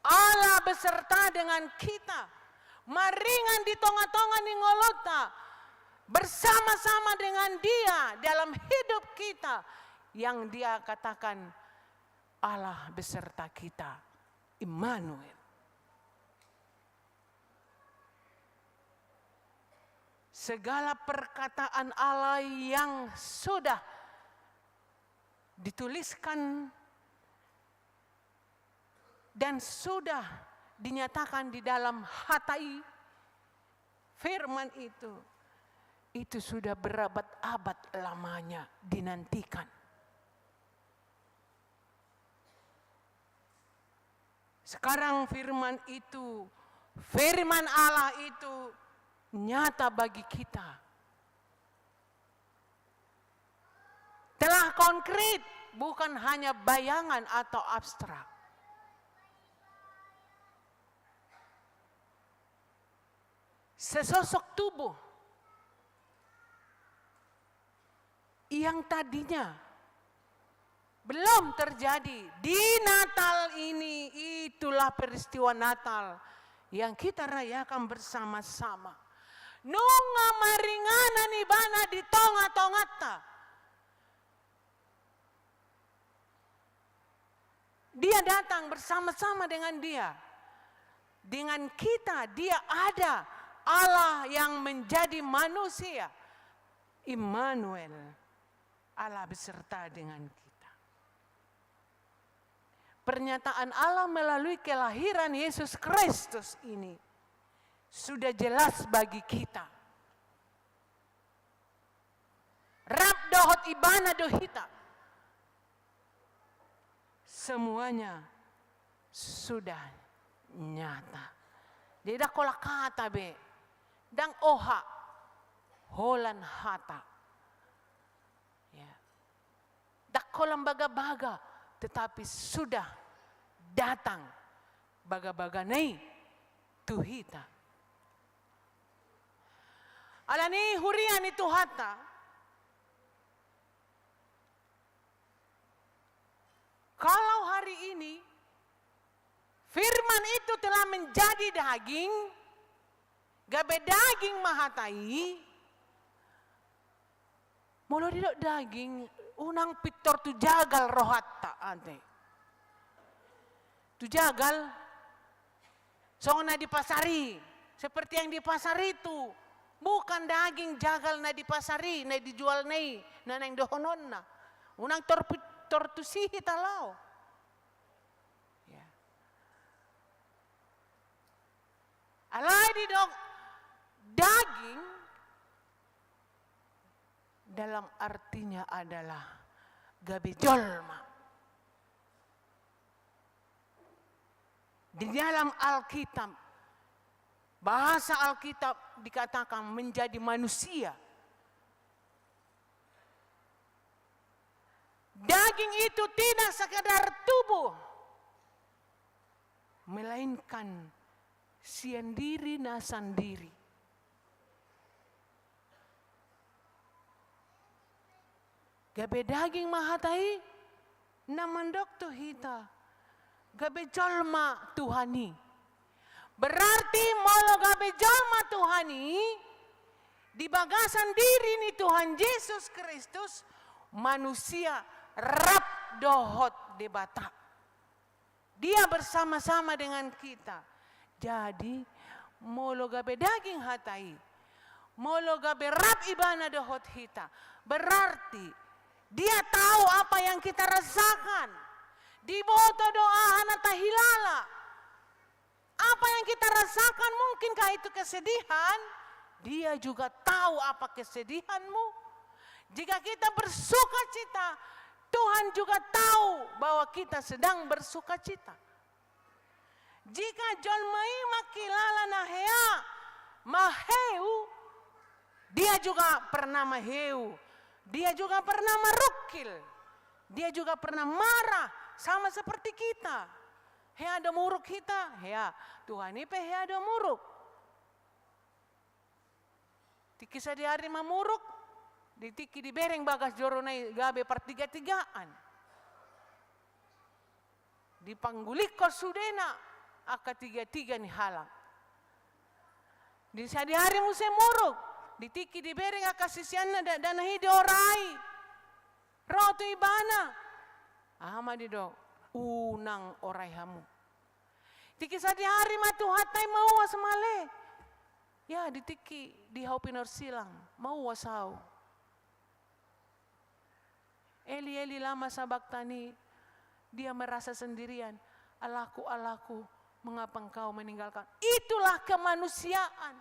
Allah beserta dengan kita. Maringan di tonga-tonga ningolota. Bersama-sama dengan Dia dalam hidup kita. Yang Dia katakan Allah beserta kita. Immanuel. Segala perkataan Allah yang sudah dituliskan dan sudah dinyatakan di dalam hatai firman itu sudah berabad-abad lamanya dinantikan. Sekarang firman Allah itu nyata bagi kita. Telah konkret, bukan hanya bayangan atau abstrak. Sesosok tubuh yang tadinya belum terjadi di Natal ini, itulah peristiwa Natal yang kita rayakan bersama-sama. Nunga maringana nibana di tonga-tongata. Dia datang bersama-sama dengan Dia. Dengan kita, Dia ada. Allah yang menjadi manusia. Immanuel. Allah beserta dengan kita. Pernyataan Allah melalui kelahiran Yesus Kristus ini sudah jelas bagi kita. Rab dohot ibana dohita. Semuanya sudah nyata. Tidak kola kata be. Dang oha. Holan hata. Ya. Dak kolam baga-baga. Tetapi sudah datang. Baga-baga nei. Tuhita. Alani hurian itu hata. Kalau hari ini firman itu telah menjadi daging, gabe daging mahatai, mulu didok daging, unang pitor tu jagal rohatta ante. Tu jagal, songna di pasari, seperti yang di pasar itu, Bukan daging jagal na di pasari, na dijual na nang dohonon na. Unang tortusihi talaw. Yeah. Alay di dog, daging, dalam artinya adalah gabijolma. Di dalam Alkitab, bahasa Alkitab dikatakan menjadi manusia. Daging itu tidak sekadar tubuh, melainkan sendiri na sendiri. Gabe daging mahatai, namandok tu hita. Gabe jolma Tuhani. Berarti molo gabe jolma Tuhani, di bagasan diri ni Tuhan Yesus Kristus, manusia rap dohot di bata. Dia bersama-sama dengan kita. Jadi, molo gabe daging hatai, molo gabe rap ibana dohot hita. Berarti, dia tahu apa yang kita rasakan. Di boto doa hanata hilala. Apa yang kita rasakan, mungkinkah itu kesedihan? Dia juga tahu apa kesedihanmu. Jika kita bersuka cita, Tuhan juga tahu bahwa kita sedang bersuka cita. Jika jolmai makilala nahea maheu, dia juga pernah maheu. Dia juga pernah merukil. Dia juga pernah marah sama seperti kita. Hea ada muruk kita, hea Tuhan ipe hea ada muruk. Tiki di hari mamuruk, ditiki di bereng bagas joronai gabe pertiga-tigaan. Dipanggulik ko sudena, aka tiga-tiga ni halang. Di hari musim muruk, ditiki di bereng aka sisianna dan hidi orai. Roto ibana. Ahma di do, unang orai hamu. Tiki di hari matu hatai mau wasamale. Ya ditiki di haupinor silang, mau wasau. Eli lama sabak tani, dia merasa sendirian. Alaku, mengapa engkau meninggalkan? Itulah kemanusiaan.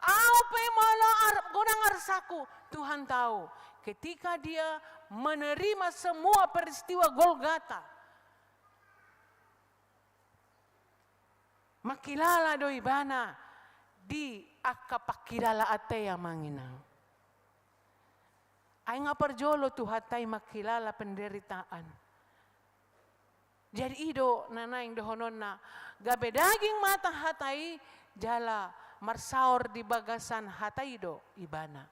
Apa molo gonang arsaku, Tuhan tahu. Ketika dia menerima semua peristiwa Golgata, makilala do ibana di akapakilala ateya manginang. Ay nga parjolo tu hatay makilala penderitaan. Jadi ido nanaing dohonon na gabe daging mata hatay jala marsaor di bagasan hatay do ibana.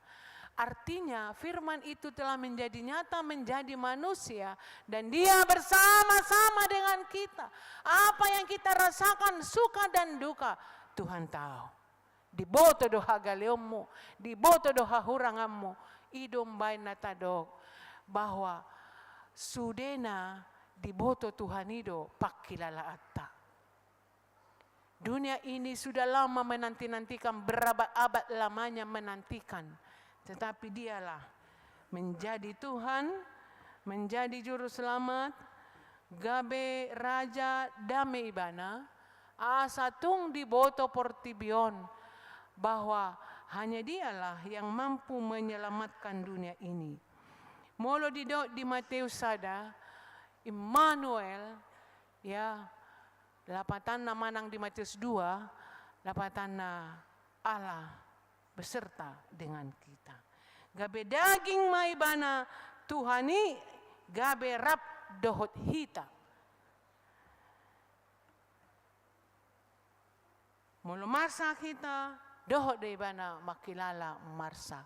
Artinya firman itu telah menjadi nyata, menjadi manusia, dan dia bersama-sama dengan kita. Apa yang kita rasakan suka dan duka, Tuhan tahu. Di boto doha galeommu, di boto doha hurangammu, idom bain natadog bahwa sudena di boto Tuhan ido pakilala atta. Dunia ini sudah lama menanti-nantikan, berabad-abad lamanya menantikan. Tetapi dialah menjadi Tuhan, menjadi juru selamat, gabe raja dame ibana, asatung di boto portibion, bahwa hanya dialah yang mampu menyelamatkan dunia ini. Molo di Matius sada, Immanuel, ya, lapatan na manang di Matius 2, lapatan na Allah beserta dengan kita. Gabe daging maibana Tuhani, gabe rap dohot hita. Mulu marsa kita, dohot deibana makilala marsa.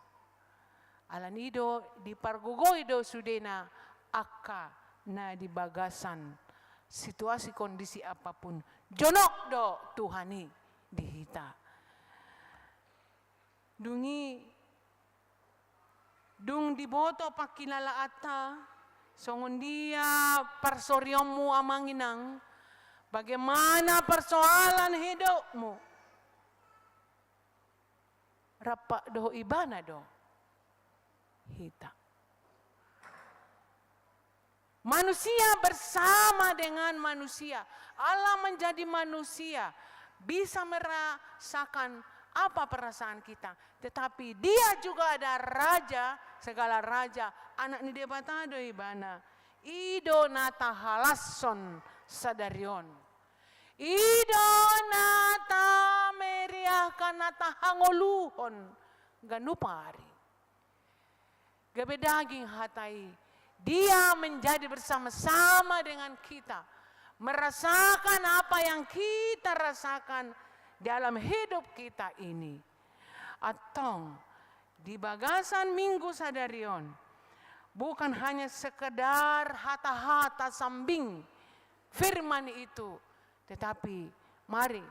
Alanido di pargugoido sudena akka na di bagasan situasi kondisi apapun. Jonok do Tuhani dihita. Dung diboto pakilala ata, songon dia persoryomu amanginang, bagaimana persoalan hidupmu. rapa doho ibana do hita. Manusia bersama dengan manusia. Allah menjadi manusia. Bisa merasakan apa perasaan kita. Tetapi dia juga ada raja, segala raja. Anak ni debatado ibana. Ido nata halasson sadarion. Ido nata meriahkan nata hangoluhon. Ganupari. Gabe daging hatai. Dia menjadi bersama-sama dengan kita. Merasakan apa yang kita rasakan dalam hidup kita ini. Atau di bagasan Minggu Sadarion. Bukan hanya sekedar hata-hata sambing firman itu. Tetapi mari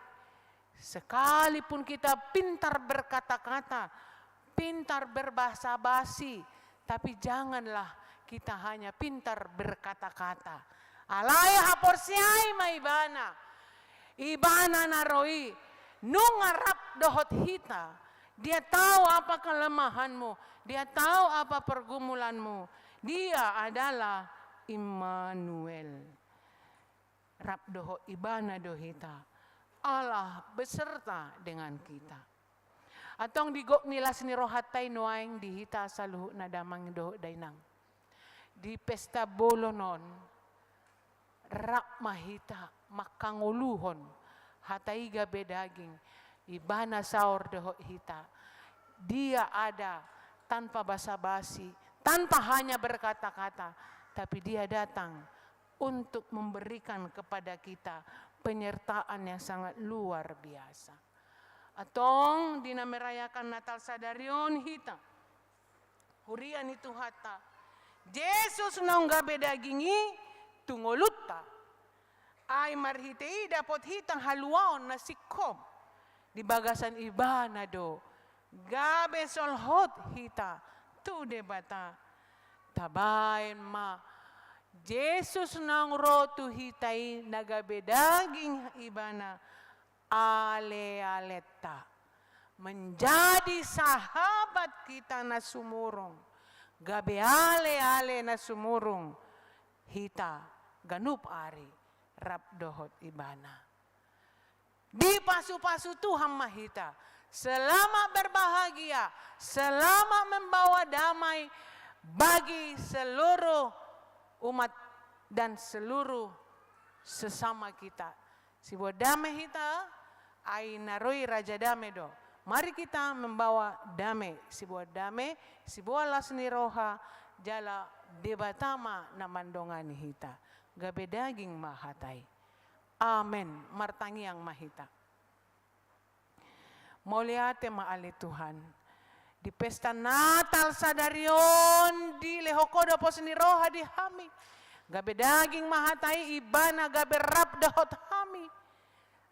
sekalipun kita pintar berkata-kata, pintar berbahasa basi, tapi janganlah kita hanya pintar berkata-kata. Alai haporsiai maibana. Ibana naroi. Nungarap dohot hita. Dia tahu apa kelemahanmu. Dia tahu apa pergumulanmu. Dia adalah Immanuel. Rap dohot ibana dohita. Allah beserta dengan kita. Atong digok nilas ni rohatay nuaing dihita sa luhut na damang dohot dainang. Di pesta bolonon, rak mahita, makanguluhon, hataiga bedaging, ibana saur deho hita. Dia ada tanpa basa-basi, tanpa hanya berkata-kata, tapi dia datang untuk memberikan kepada kita penyertaan yang sangat luar biasa. Atong dinamerayakan Natal Sadarion hita, hurian itu hata, Jesus nang gabe dagingi tunguluta ay marhitei dapat hitang haluaon na sikom di bagasan ibana do gabe solhot hita tu debata tabain ma Jesus nang rotu hitai nagabe daging ibana ale-aleta menjadi sahabat kita na sumurong. Gabi ale-ale na sumurong hita ganup ari rap dohot ibana. Di pasu-pasu Tuhan mahita. Selama berbahagia, selama membawa damai bagi seluruh umat dan seluruh sesama kita. Sibuah damai hita ay naroi raja damai do. Mari kita membawa damai, sebuah damai, sebuah lasni roha, jala debatama na mandongani hita. Gabe daging mahatai. Amen. Martangi ang mahita. Moliate maali Tuhan. Di pesta Natal Sadarion, di lehokodo pos ni roha di hami. Gabe daging mahatai ibana, gabe rap dahot hami.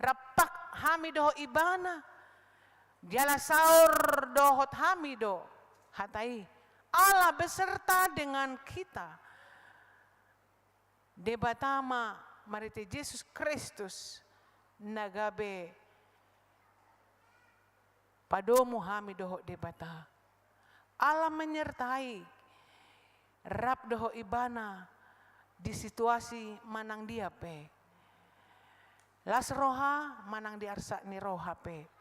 Rapak hami doho ibana. Jala saur dohot hamido hatai. Allah beserta dengan kita. Debatama marite Yesus Kristus nagabe padomu hamido debata. Allah menyertai rap doho ibana di situasi manang dia pe. Las roha manang di arsa ni roha pe.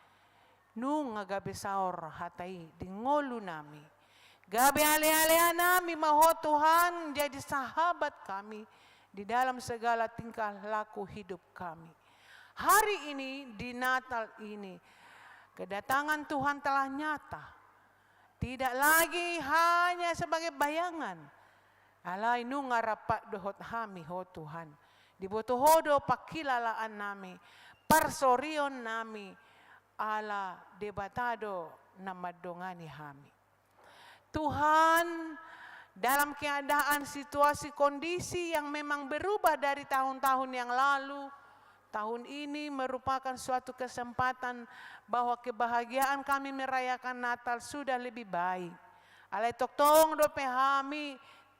Nung gabi saor hatai di ngolu nami. Gabi ale-ale nami maho Tuhan jadi sahabat kami di dalam segala tingkah laku hidup kami. Hari ini di Natal ini kedatangan Tuhan telah nyata. Tidak lagi hanya sebagai bayangan. Alai nung ngarapak dohot hami ho Tuhan. Dibotohodo pakilalaan nami. Parsorion nami. Ala debatado na madongani hami. Tuhan dalam keadaan situasi kondisi yang memang berubah dari tahun-tahun yang lalu, tahun ini merupakan suatu kesempatan bahwa kebahagiaan kami merayakan Natal sudah lebih baik. Alai toktong do pehami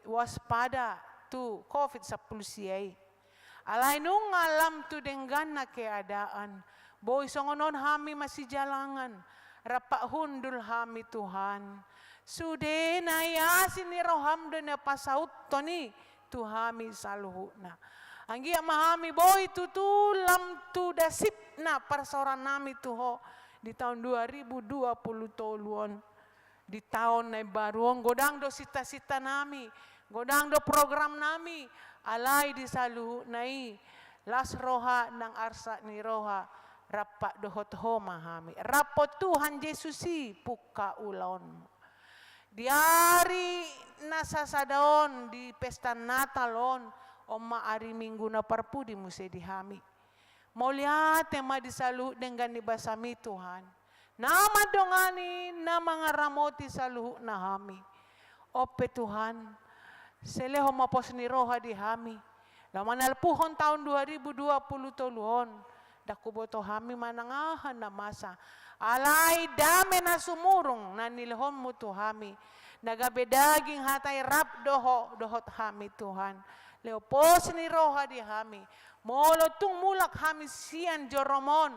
waspada tu COVID-19 siai. Alai nung alam tu dengan na keadaan. Boy songonon hami masih jalangan. Rapak hundul hami Tuhan. Sude na yasin ni roham do na pasaut to ni tuhami saluhuna. Anggi mahami boy tutulam tu dasip na persoran nami tuho di tahun 2020 toluan. Di tahun na baruang godang do sita-sita nami, godang do program nami, alay di saluhunai. Las roha nang arsa ni roha. Rapak dohot ho mahami. Rapot Tuhan Yesusi puka ulon. Di hari nasasadaon di pesta Natalon oma hari Minggu na parpu di muse dihami. Mau lihat tema disalu dengan dibasami Tuhan. Nama dongani na mga ramoti saluhu na hami. Ope Tuhan. Seleho mapos ni roha dihami. Laman alpuhon tahun 2020 toluhon. Dakuboto hami manangahan na masa. Alay dami na sumurong na nilhon mo tuhami. Nagabedaging hatay rap dohot hami Tuhan. Leopos ni roha di hami. Molo tung mulak hami sian joromon.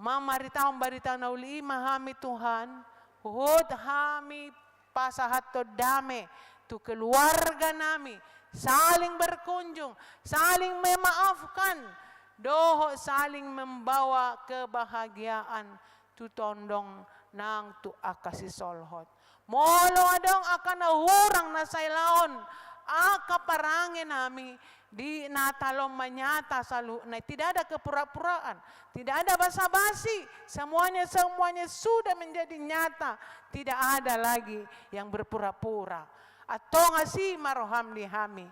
Mamaritaong barita na uli mahami Tuhan. Huhod hami pasahat to dami. Tu keluarga nami. Saling berkunjung. Saling memaafkan. Doho saling membawa kebahagiaan tutondong nang tu akasi solhot. Molo adong akan nahurang na sailaon akaparangin nami di natalom manyata salu na tidak ada kepura-puraan, tidak ada basa-basi, semuanya sudah menjadi nyata, tidak ada lagi yang berpura-pura. Atau ngasi maroham dihami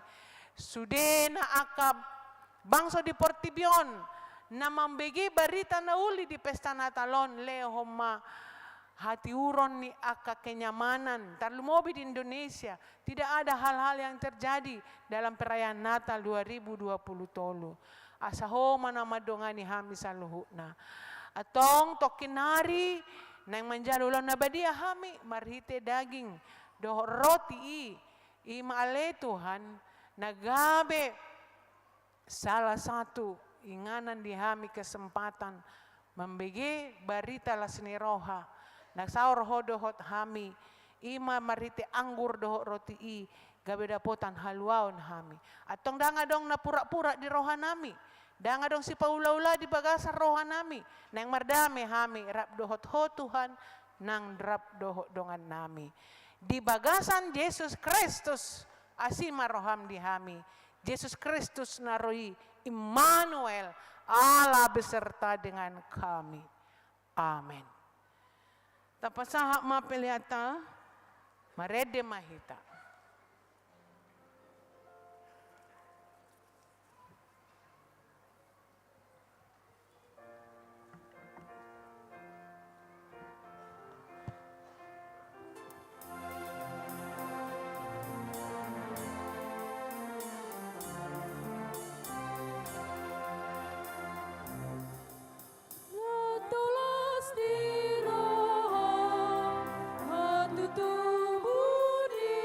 sudena akab bangso di Portibion na mambegi barita na uli di pesta Natalon lehoma hati uron ni aka kenyamanan terlumobi di Indonesia. Tidak ada hal-hal yang terjadi dalam perayaan Natal 2020 tolu. Asaho mana madongani hami saluhuna. Atong tokinari nang manjalulan na badia hami marhite daging doh roti i maale Tuhan nagabe. Salah satu inganan di hami kesempatan membegi barita lasni roha. Nagsaur hodohot hami. Ima marite anggur dohot roti i. Gabe dapotan haluaon hami. Atong dangadong na pura-pura di roha nami. Dangadong si paula-ula di bagasar roha nami. Nang mardame hami. Rap dohot ho Tuhan. Nang drap dohot dongan nami. Di bagasan Yesus Kristus. Asima roham di hami. Yesus Kristus naroi Immanuel Allah beserta dengan kami. Amin. Tapasaha mapeliata marede mahita. Tulos di roha, hatu tubuh di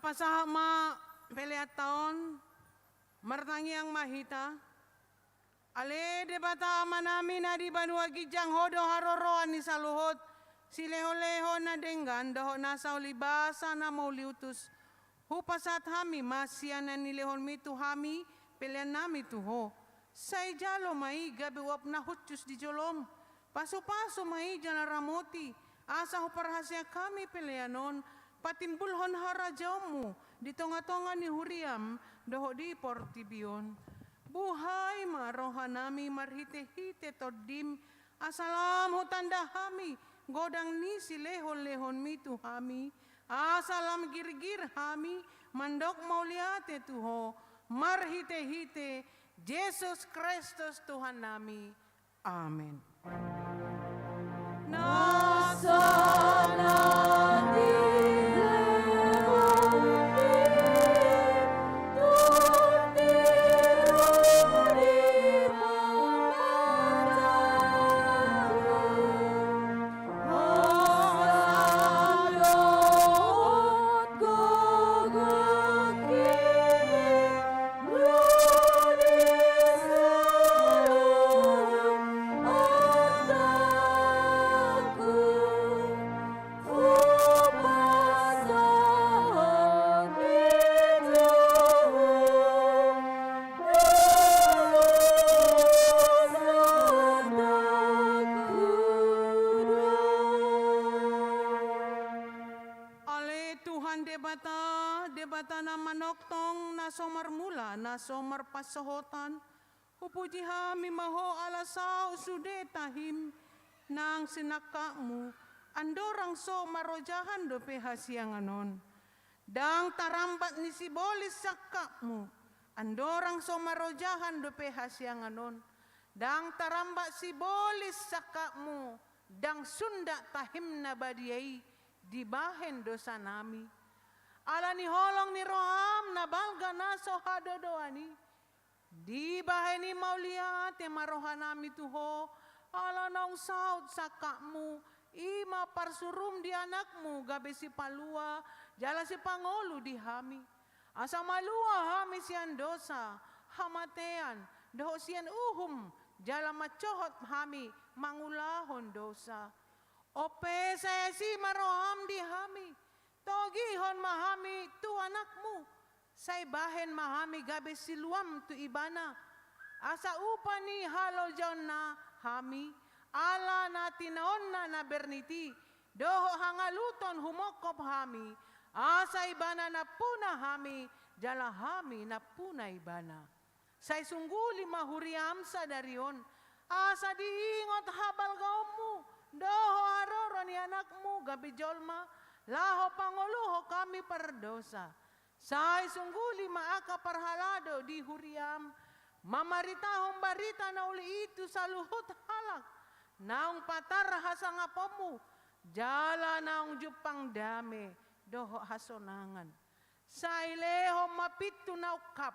pasahama peleat taon, martangiang mahita, ale debata amanami na di banua gijang hodo haroroan ni saluhot, si leho-leho na denggan, doho nasa ulibasa na mauliutus, hupasat hami masya na nilehon mitu hami, pelean nami tuho. Say jalo mai gabi wap na hutjus di jolom, paso-paso mai jala ramoti, asa huparhasya kami peleanon, patimbulhon harajamu, di tonga-tonga ni huriam, doho di portibion. Buhay marohanami marhite-hite todim, asalam hutanda hami, godang ni si lehon-lehon mitu hami, asalam girgir hami, mandok mauliate tuho, marhite-hite, Yesus Kristus Tuhan nami. Amin. Debata na manoktong na somar mula na somar pasahotan, upuji hami maho alasao sude tahim nang sinakamu, andorang so marojahan do pehasiang anon. Dang tarambat ni sibolis sakakmu, andorang so marojahan do pehasiang anon. Dang tarambat sibolis sakakmu, dang sunda tahim na badiai, dibahen dosa nami. Ala ni holong ni roham na balga na sohado doani. Di baheni mauliate marohanami tuho. Ala naung saud sakakmu. Ima parsurum di anakmu gabe si palua. Jala si pangolu di hami. Asa malua hami sian dosa. Hamatean. Doho sian uhum. Jala macohot hami. Mangulahon dosa. Ope saya si maroham di hami. Togihon mahami tu anakmu, say bahen mahami gabe siluam tu ibana. Asa upani halo jaon na hami, ala na tinaon na berniti, doho hangaluton humokop hami, asa ibana na puna hami, jala hami na puna ibana. Say sungguli mahuriam sa darion, asa diingot habal gaomu, doho haroro ni anakmu gabe jolma, laho panguluho kami perdosa. Say sungguli maaka parhalado di huriam. Mamaritahong barita na uli itu sa luhut halak. Naong patar hasangapomu. Jala naong jupang dame. Doho hasonangan. Say leho mapitu na ukap.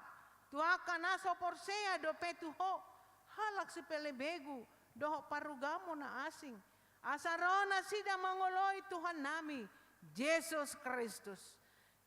Tuaka naso porsea do petuho. Halak si pelebegu. Doho parugamo na asing. Asarona sida mangoloy Tuhan nami. Yesus Kristus.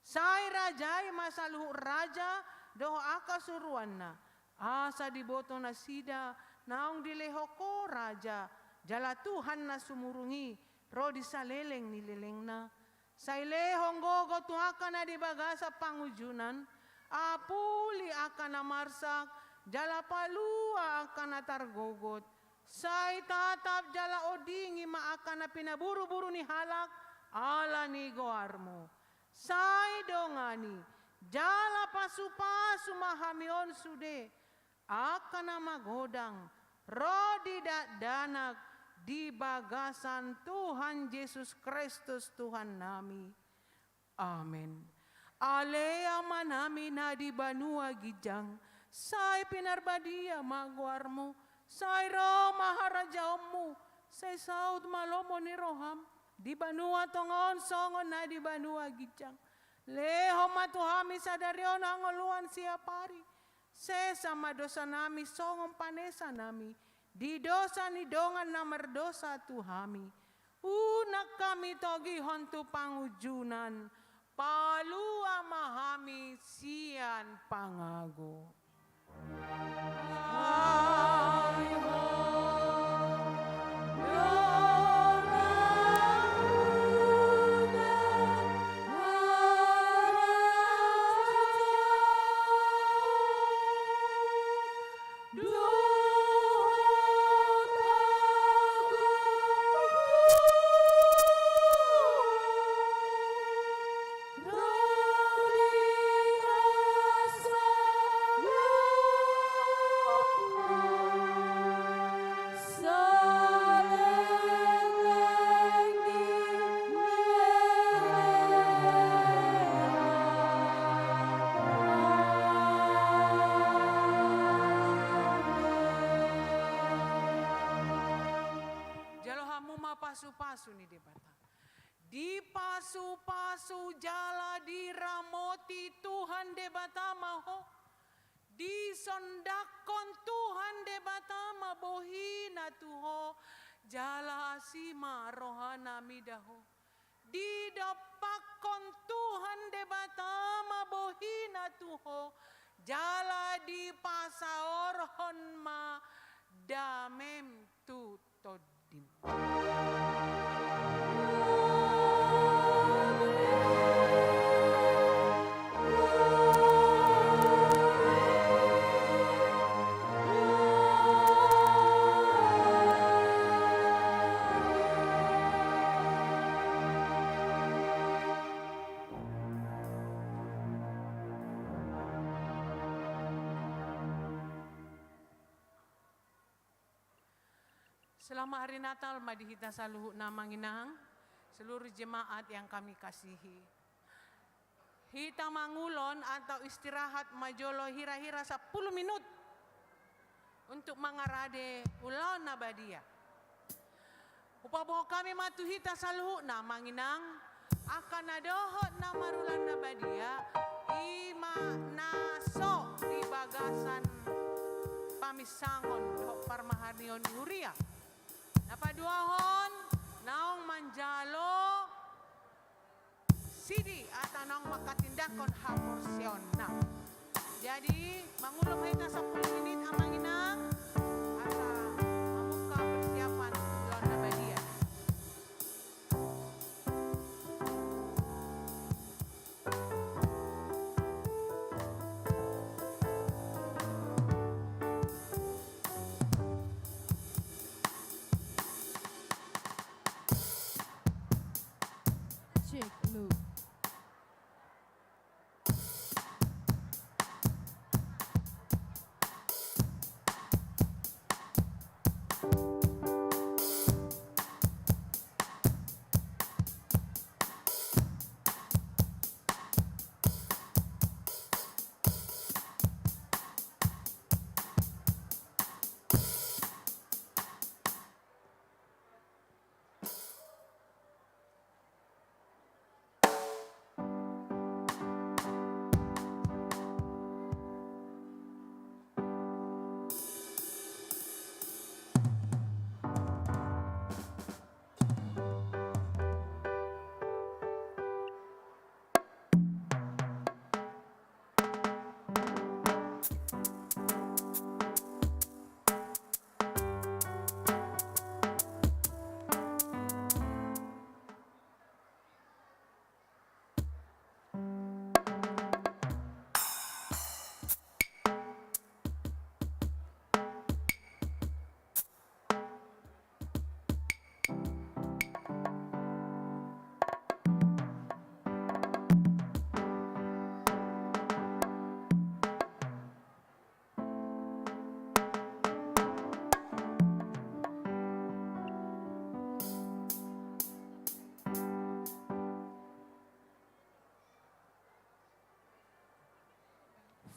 Say rajay masaluhu raja doho akasuruan na. Asa diboto na sida naong dileho ko raja. Jala Tuhan na sumurungi. Rodi sa leleng nileleng na. Say lehong gogo tuaka na dibaga sa pangujunan. Apuli akan na marsak. Jala palua akan na targogot. Say tatap jala odingi maakan na pinaburu-buru ni halak. Ala ni goarmo, say dongani, jala pasu-pasu mahamion sude, akan na magodang, rodi danak, di bagasan Tuhan Yesus Kristus Tuhan nami. Amen. Alea manami na di banua gijang, say pinarbadia magoarmo, say ro maharajaomu, say saud malomo ni roham, di banua tongon songon na di banua gijang. Leho matuhami sa daryon angoluan siapari. Sesa madosa nami songon panesa nami. Di dosa ni dongan na merdosa tuhami. Unak kami togi hontu pangujunan. palua mahami sian pangago. Pasu-pasu ni debata. Di pasu-pasu jala diramoti Tuhan debata maho. Di sondakon Tuhan debata mabohina tuho. Jala asima rohana midaho. Di dapakon Tuhan debata mabohina tuho. Jala di pasaorhon ma damem tu todin. Selama hari Natal, madihita saluhu na manginang, seluruh jemaat yang kami kasihi. Hita mangulon atau istirahat majolo hira-hira 10 minut untuk mengarade ulau nabadia. Upaboh kami matu hita saluhu na manginang, akan adohot na marulan nabadia, ima naso di bagasan pamisangon dohot parmaharnion yuria. Napaduahon, naong manjalo, sidi at anong makatindakon haporsyon na. Jadi, mangulong kita 10 menit ang manginang, at mamuka persiapan ulang na badia. Check, look.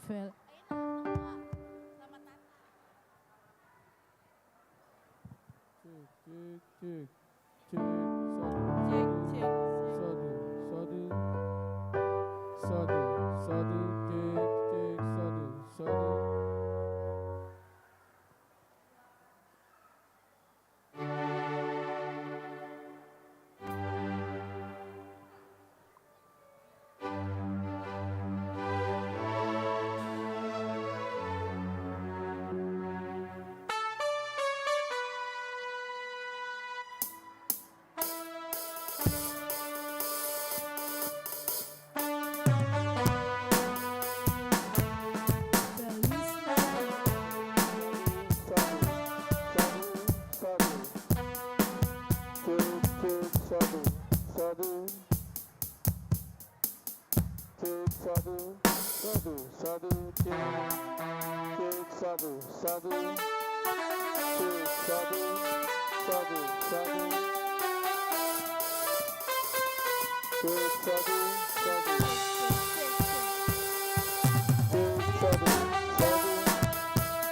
Fel. satu, satu, cek satu, satu, satu, cek satu, satu, cek satu, satu,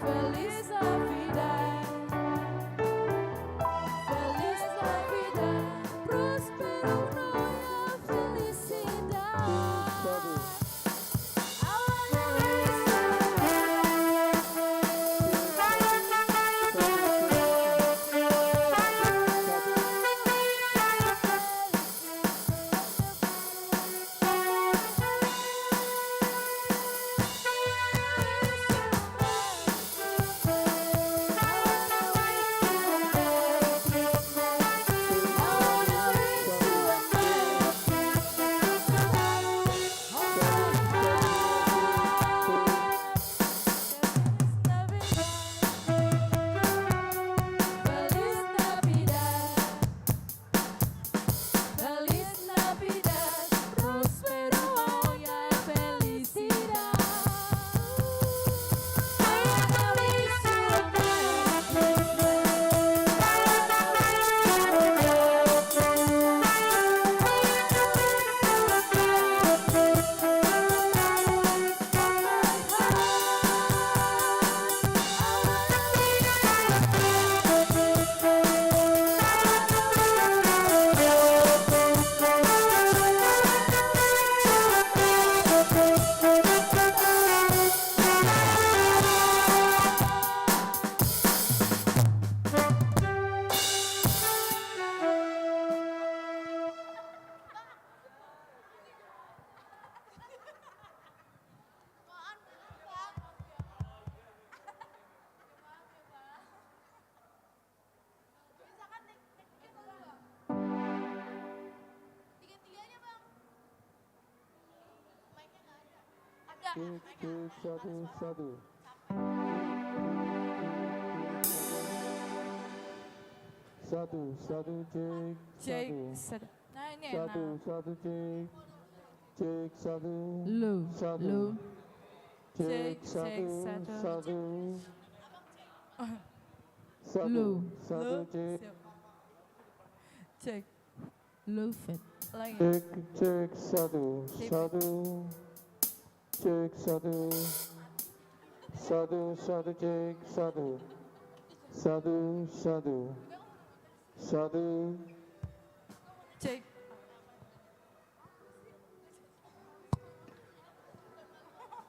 Feliz Navidad, Feliz Navidad, próspero Navidad, felicidad. Feliz Navidad, Feliz Navidad, próspero año y felicidad. Cek satu, satu. Satu, satu, cek, satu. Nah ini Satu, enak. satu, cek satu, Lu, satu, lu. cek Cek satu, satu. satu, satu, Lu. satu, cek, Cek. Lu fit. Lagi. cek satu, satu, cek satu, satu, satu, cek satu, satu, satu, satu. Cek.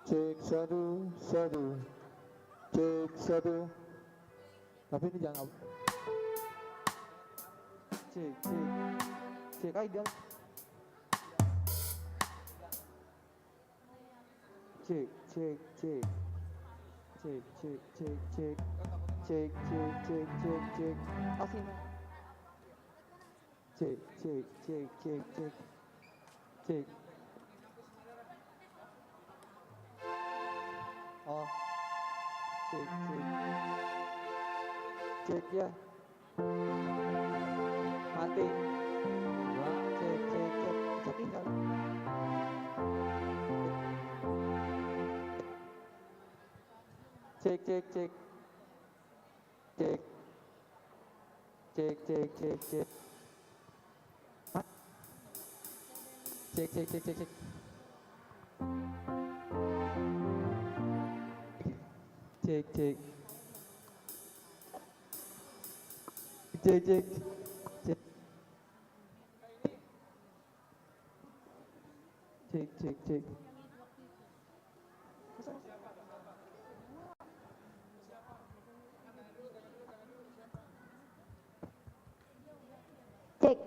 Cek satu, satu, cek satu. Tapi ini jangan. Cek aja. Cek, cek, cek, cek, cek, cek, cek, cek, cek, cek, cek, cek. Asin. Cek, cek, cek, cek, cek, cek. Oh, cek, cek, cek ya. Mati. Wah, cek, cek, cek, cek tinggal. Cek, cek, cek, cek, cek, cek, cek, cek. Hah? Cek, cek, cek, cek, cek. Cek, cek. Cek, cek. Cek. Cek, cek, cek. Cek,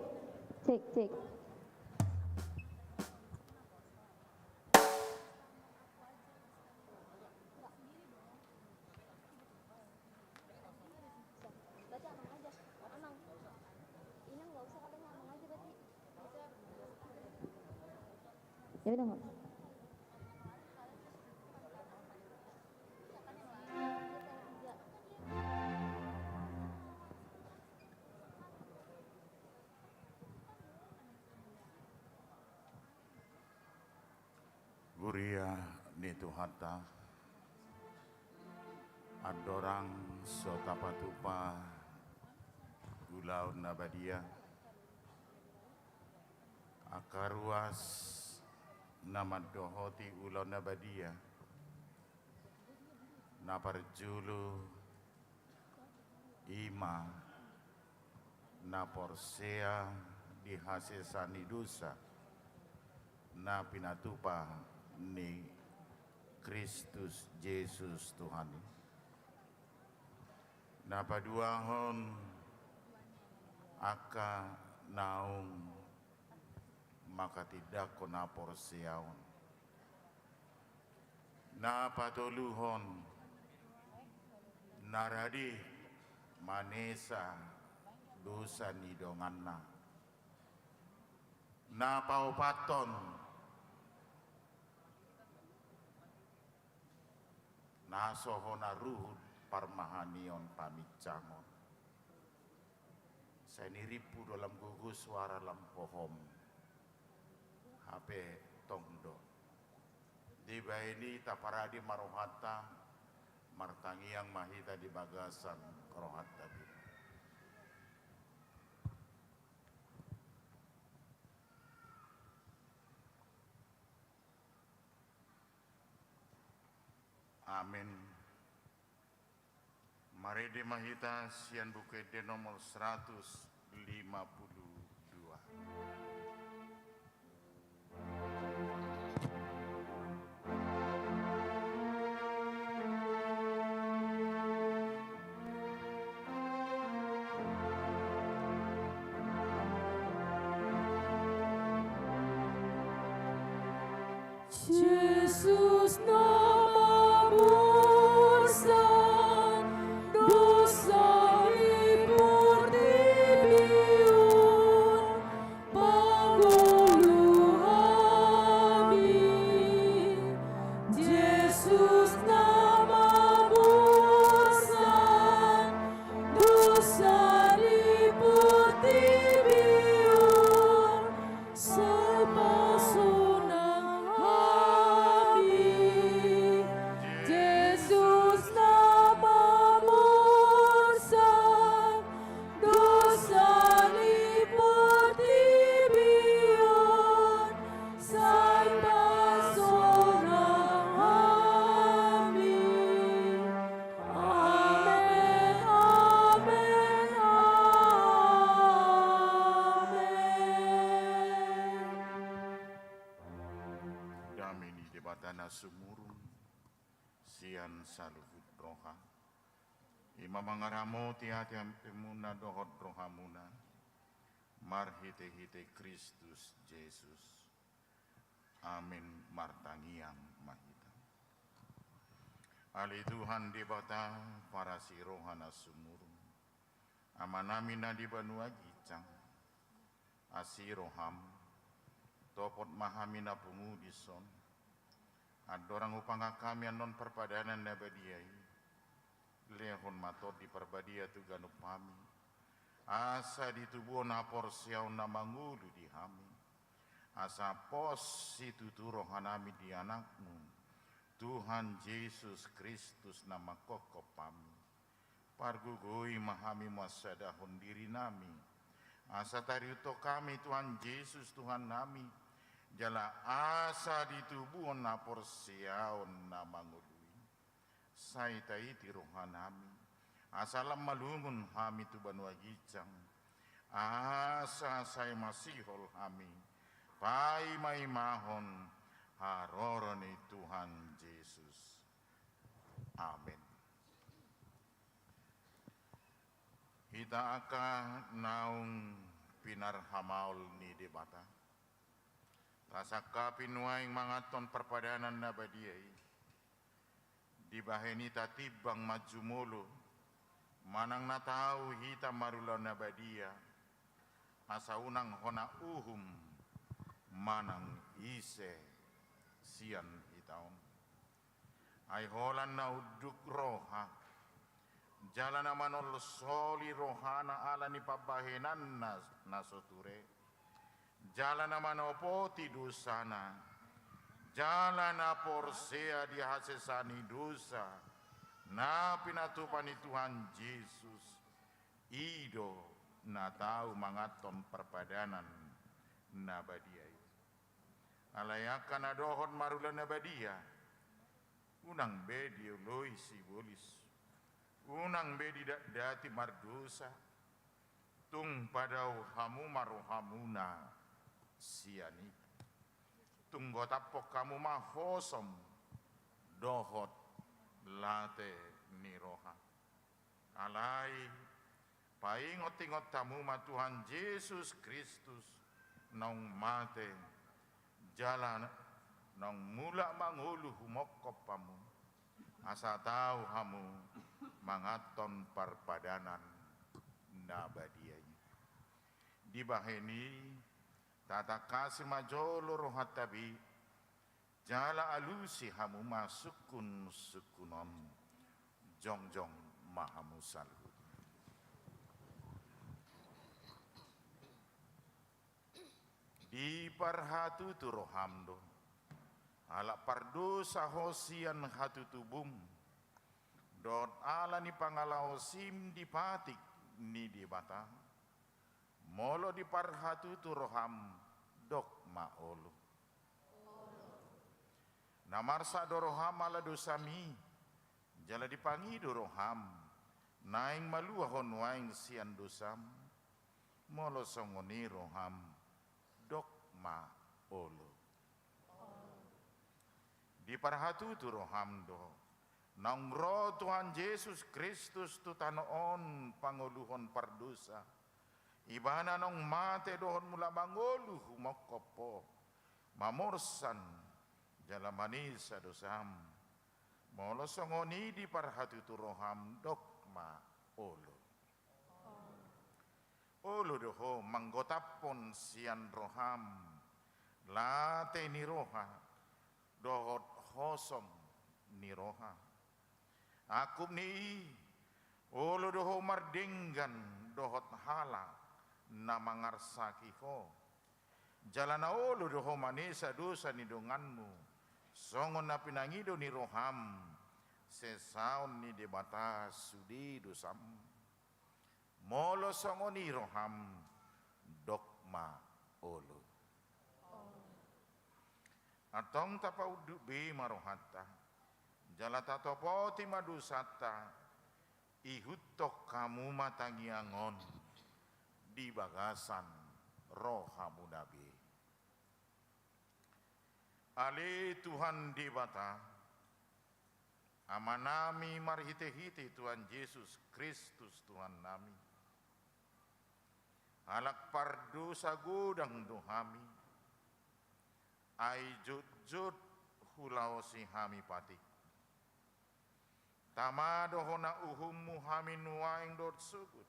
cek, cek. Ya udah nggak. Kuria ni Tuhata Adorang Sotapatupa Gulau Nabadia Akaruas Namadohoti Ulau Nabadia Naparjulu Ima Naporsea Dihasesani Dusa Na pinatupa ni Kristus Yesus Tuhan. Na paduahon aka naung maka tidak konapor siaon. Na patuluhon naradi manesa dosa nidonganna. Na paupaton nasohona ruhud parmahanion pamicangon. Saya niripu dalam gugus suara lampohom. HP tongdo. Di baini taparadi marohata martangiang mahita di bagasan rohat tadi. Amin. Mari di mahita sian bukede nomor 152. Jesus namamu san dosa libur dibiun panggulu amin. Jesus namamu san dosa libur dibiun sepasunang amin. Jesus namamu san dosa libur dibiun sepasunang amin. Amen, amen, amen. Damini debatana sumurun sian saluhut roha. Ima mangaramo tiati ampemuna dohot rohamuna. Marhite hite Kristus Yesus. Amin martangiang mahita. Ali Tuhan debata para si rohana sumurun. Amanamina di banua gicang. Asiroham. Topot mahamina pungudison. Adorang upanga kami non perpadanan nabadiai. Lehon matot di perbadia tu ganupami. Asa di tubuh napor siau namangulu di hami. Asa pos situ rohanami di anakmu. Tuhan Yesus Kristus nama kokopami. Pargugui mahami masadahon diri nami. Asa tariuto kami Tuhan Yesus Tuhan nami. Jala asa di tubuh napor siaon namangului. Sai taiti rohanami. Asalam malungun hami tu banua gicang. Asa saya masihol hami. Pai mai mahon haroroni Tuhan Yesus. Amin. Kita akan naung pinar hamaul ni debata. Rasa kapinuaing mangaton perpadanan nabadiai. Di baheni tatibang majumolo. Manang natau hita marula nabadia. Asa unang hona uhum. Manang ise sian hitaon. Ay holan na uduk roha. Jalan amanol soli rohana ala ni pabahenan na soture. Jalan naman opoti dosana. jalana porsea di hasesani dosa, na pinatupani Tuhan Yesus, ido na tahu mangaton perpadanan nabadia. Alayakan adohon marulan nabadia, unang bedi loi sibolis, unang bedi dati mardosa, tung padau hamu maruhamuna siani, tung gotapok kamu mahosom dohot late niroha. Alai paingot-ingot tamu ma Tuhan Yesus Kristus nong mate jalan nong mula mangulu humokop pamu asa tahu hamu mangaton perpadanan nabadianya di baheni tata kasih majolo rohat tabi jala alusi hamu masukun sukunom jongjong mahamusal. Di parhatu tu rohamdo ala pardosa hosian hatu tubum dot ala ni pangalau sim di patik ni di bata molo di parhatu tu roham dok maolo namarsa doroham ala dosami jala dipangi doroham naing maluahon waing sian dosam molo songoni roham ma olo di parhatu tu rohamdo nang ro Tuhan Yesus Kristus tu tanoon pangoluhon pardosa ibana nong mate dohon mula mangolu humokopo mamorsan jala manisa dosam molo songoni di parhatu tu roham dokma olo olo doho manggotapon sian roham late niroha dohot hosom niroha akup ni olo doho mardenggan dohot hala na mangarsakiho jalana olo doho manesa dosa ni donganmu songon na pinangido ni roham sesaon ni debata sudi dosam molo songon ni roham dokma olo atong tapaudu be marohata jalata topoti madusata ihutok kamu matangiangon di bagasan rohamu nabi ale Tuhan di bata amanami marhite-hite Tuhan Yesus Kristus Tuhan nami alak pardosa gudang dohami ai jut-jut hulau si hami patik tamado hona uhummu hami nuaing dot sugut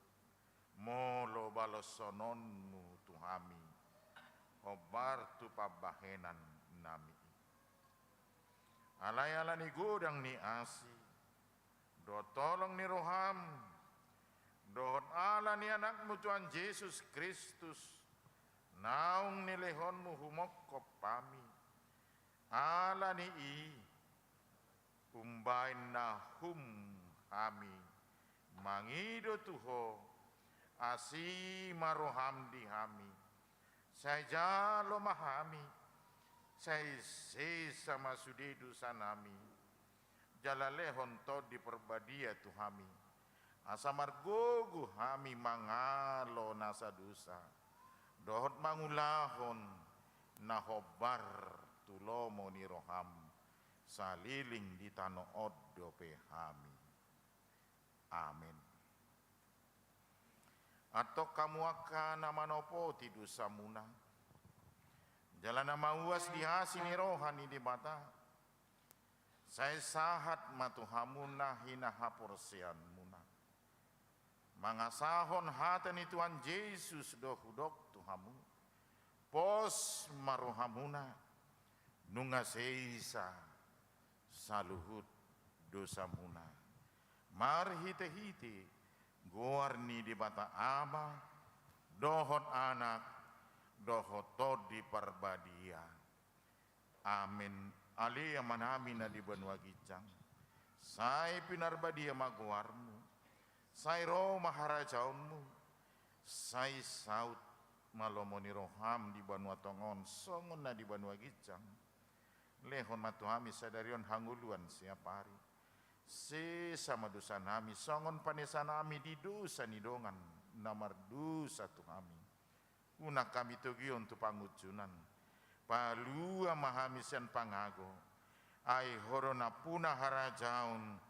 molo balosononmu tuhami obar tu pabahenan nami alay-ala ni gudang ni asi do tolong ni roham dohot ala ni anakmu Tuhan Yesus Kristus naung nilehonmu humokop pami ala ni i umbain na hum hami mangido tuho asi maroham di hami saya jalo mahami saya sama sudedu sanami jalalehon to di perbadia tuhami asa margogu hami mangalo nasa dosa dohot mangulahon na hobar tulomo ni roham saliling di tano oddo pehami amin atau kamu akan manopo ti dosa muna jalan mauas di hasini rohani di bata saya sahat matuhamuna hina haporsian muna mangasahon hatan ni Tuhan Yesus dohudok tuhamu pos marohamuna nunga seisa saluhut dosa muna marhite-hite goarni di bata ama dohot anak dohot tod di parbadia Amin. Ali amanami na di banwa gicang. Sai pinarbadi maguarmu. Sai ro maharajaunmu. Sai saut malomoni roham di banwa tongon. Songon na di banwa gicang. Lehon matuhami sadarion hanguluan siap hari. Se sama dosa nami. Songon panesa nami di dosa nidongan. Namar dosa tuhami. Una kami tugion tu pangujunan. Palua mahamisian pangago. Ai horona puna harajaun.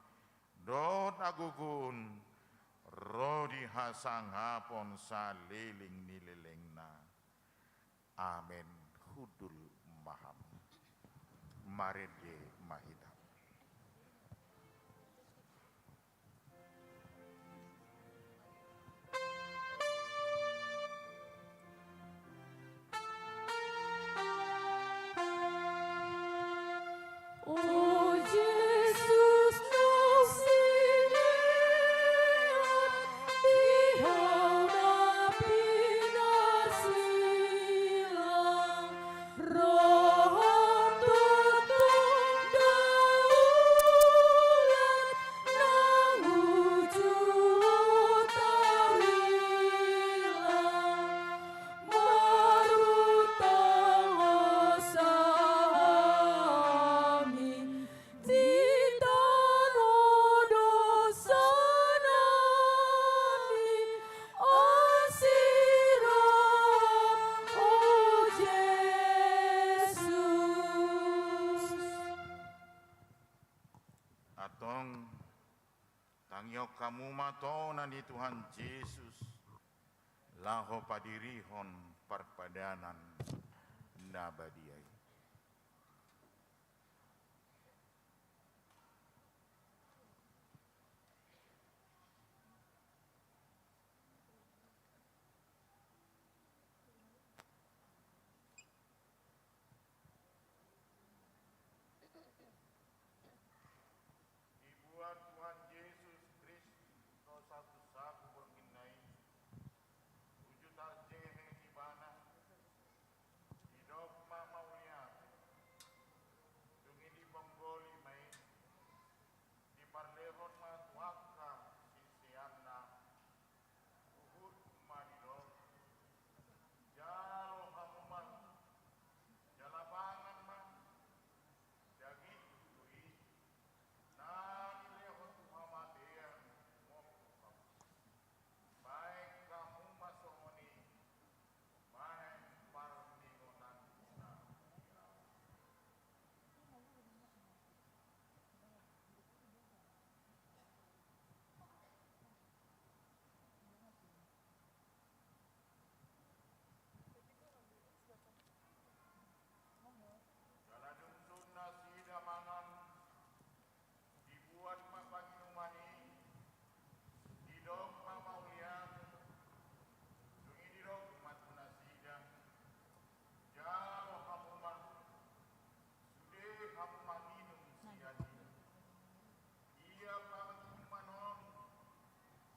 Dot agugun. Rodi hasang hapon saliling nililingna. Amin. Hudul maham. Marede mahita. Oh Jesus, no sinihan, Ikaw na pinasilang, rohong tutong daulan, ng ujung tarilang, marutang sa amin, di tanodo sa namin, asiro, O Jesus. Atong tangyok kamu matonan di Tuhan Yesus. Laho padirihon parpadanan nabadiay. Dibuat Tuhan Yesus Kristus no satu-satu berminai wujud jehe ibana hidup mamaulia dungi di penggoli mai di parlehon matuaka sisianna uhud madilo jalo hamuman jalabangan man daging tui nani lehon Muhammadiyah mokukam baik kamu masongoni baik parningonan na Jaladungsun nasi damangan dibuat mapaginumani didok mamaulian dungi didok matuna sidang jalo hamuman sude hamuman minum siadi ia pamaginumanon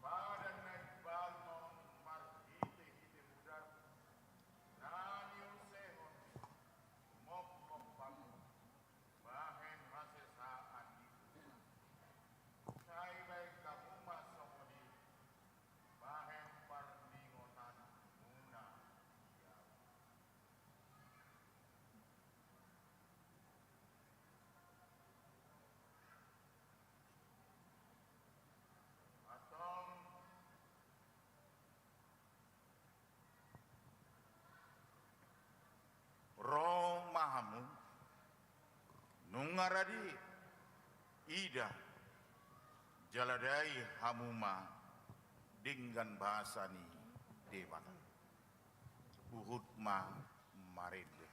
badan naik balmon marhite hite mudat nani usehon mokok bangun bahen hasesaan itu Sai baik kamu masongoni bahen parningonan muna ya. Atong roh mahamu nungaradi ida jaladai hamuma dengan bahasani dewan uhud ma marede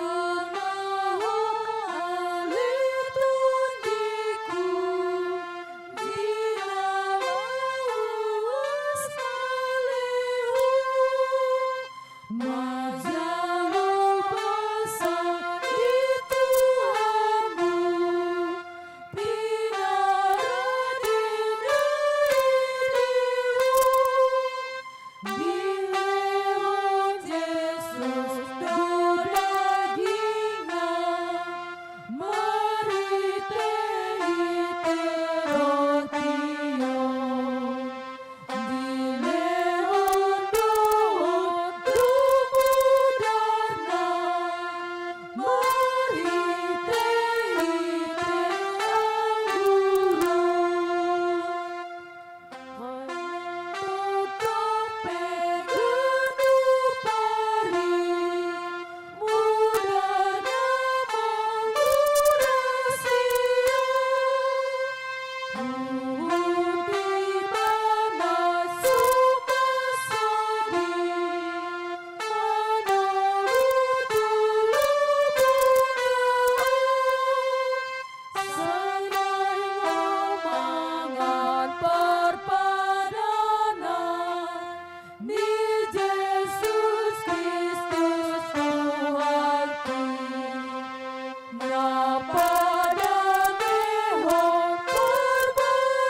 Tusanaho alitun diku, dinalawas kalihu, majalo pasang itu Pada mehong korban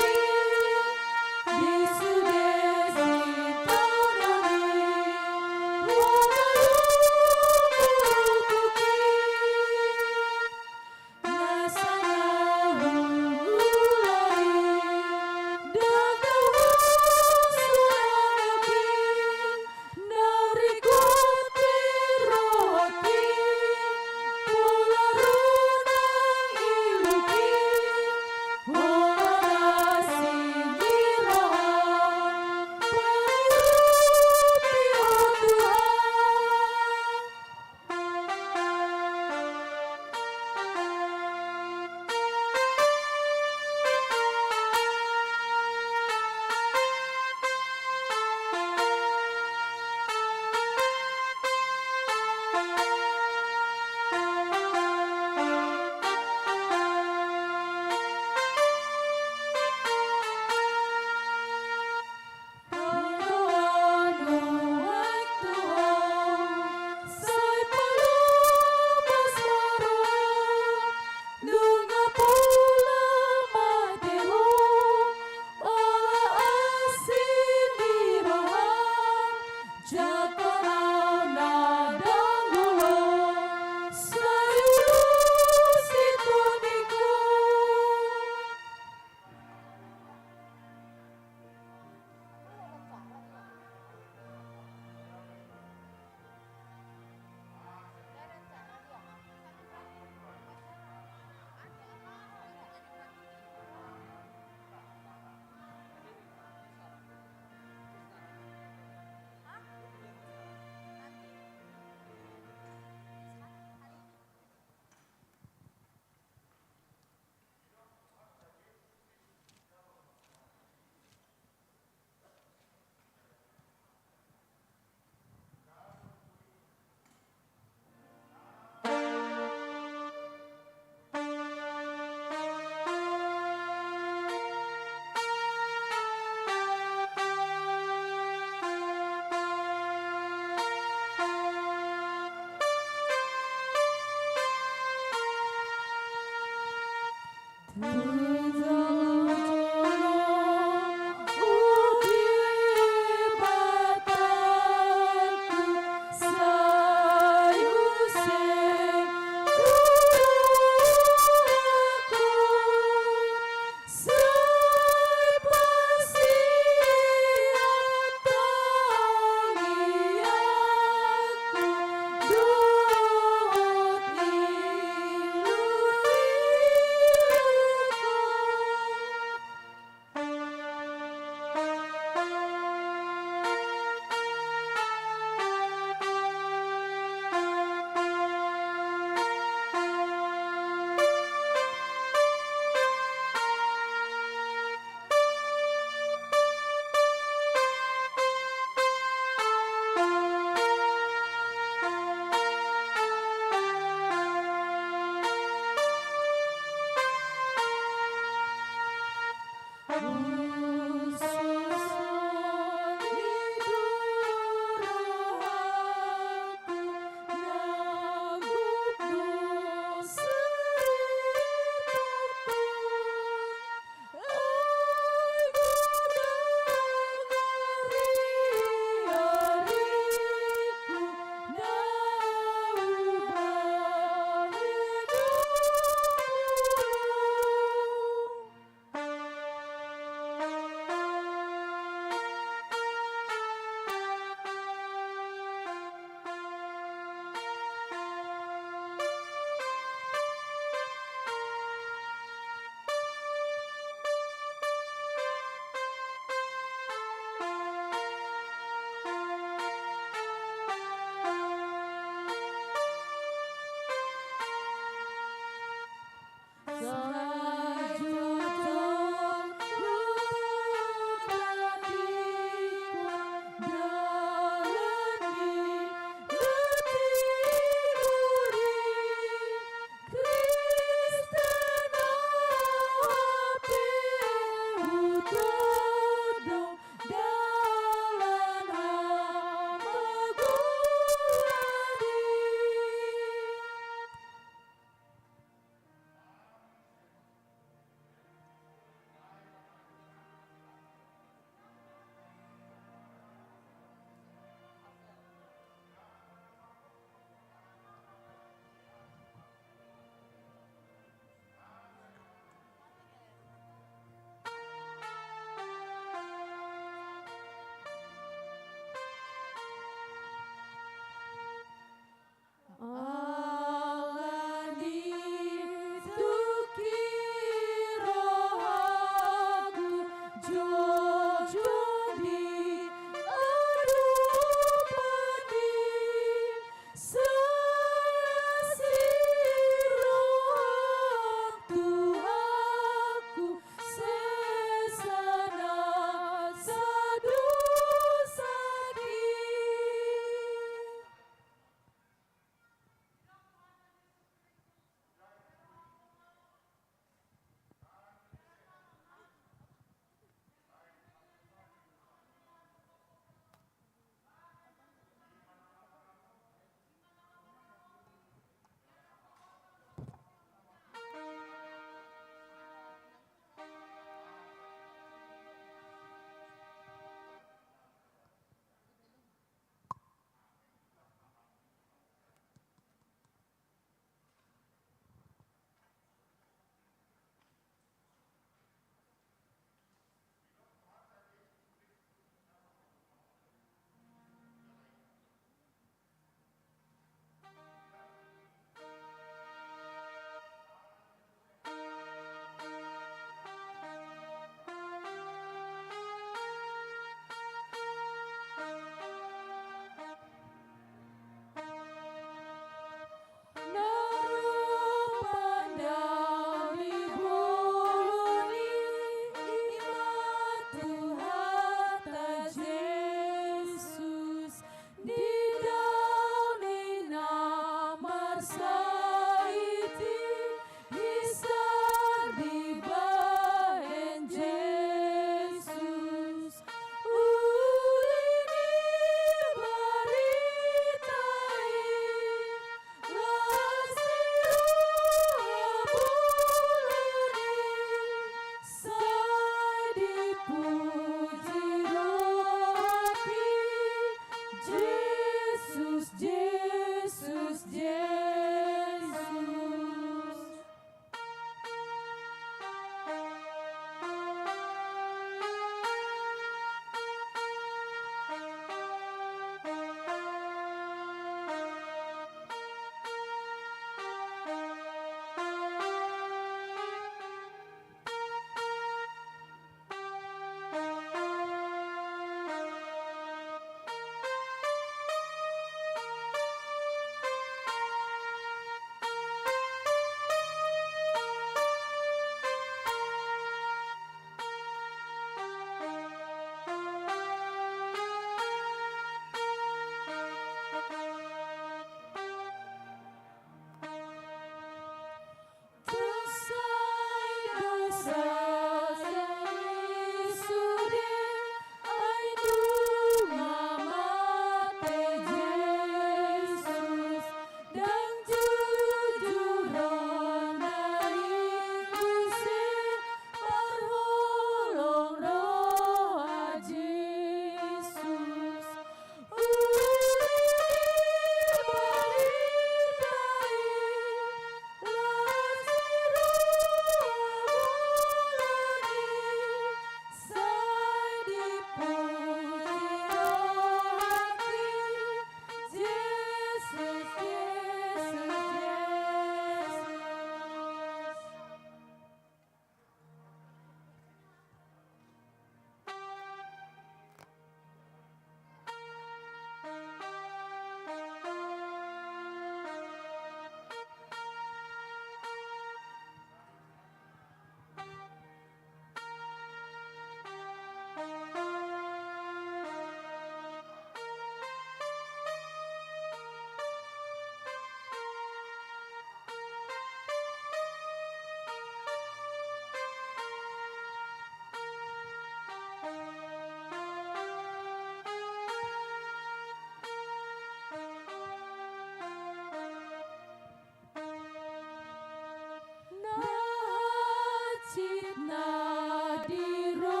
sitna dirohaki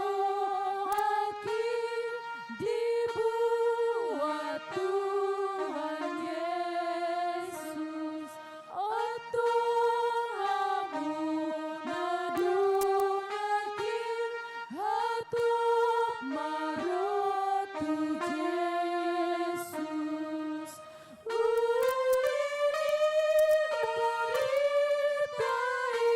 dibuat Tuhan Yesus atung amuna dongaki hatung marotu Yesus ini beritai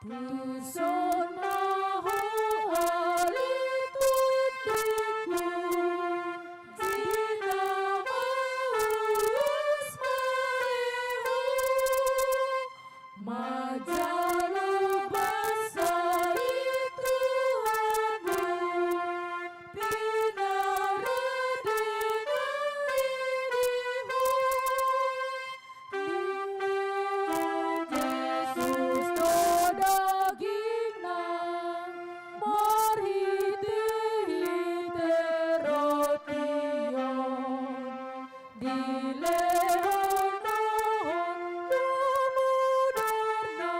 Tuson maho alitundiku, jika maus mareho, majalah bangsa itu hamu, pinara dengan inimu, Yesus to daging nang marhiti-hiti rotion, dilehon-lehon kemudarna,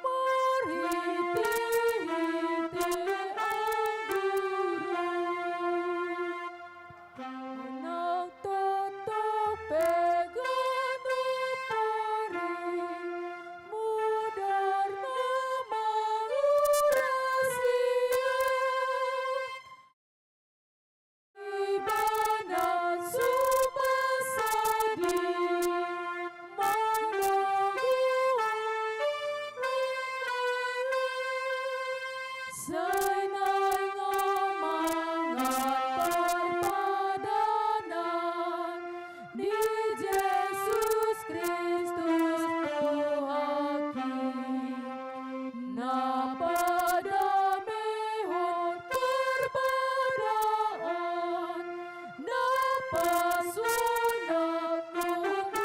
marhiti-hiti angguran. Nang tetap pegang pari, mudarna mangurasia, ibanan sumasadi, Sainay ngomangan perpadanan di Yesus Kristus Tuhaki, na padamehon perbadaan, na pasunan Tuhaki.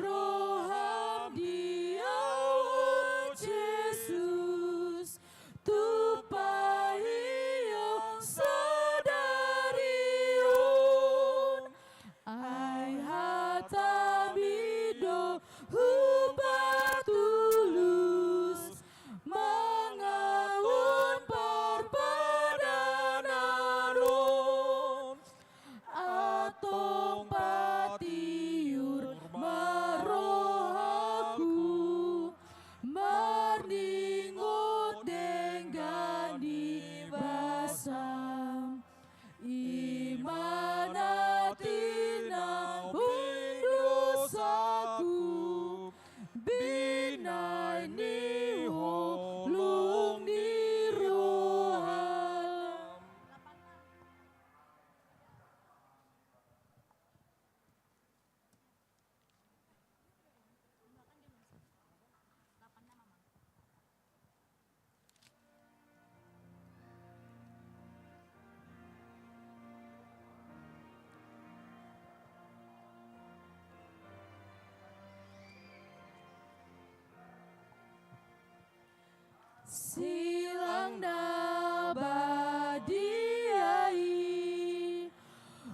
Asiroham diawo Jesus, tupahiyo sadarion, ay hatamido hubat tulus, mangaun perpadananon, atong patiur marohaku, marningot dengan dibasam, iman natin ang dosaku, binay ni holong ni roham. Silang nabadiai,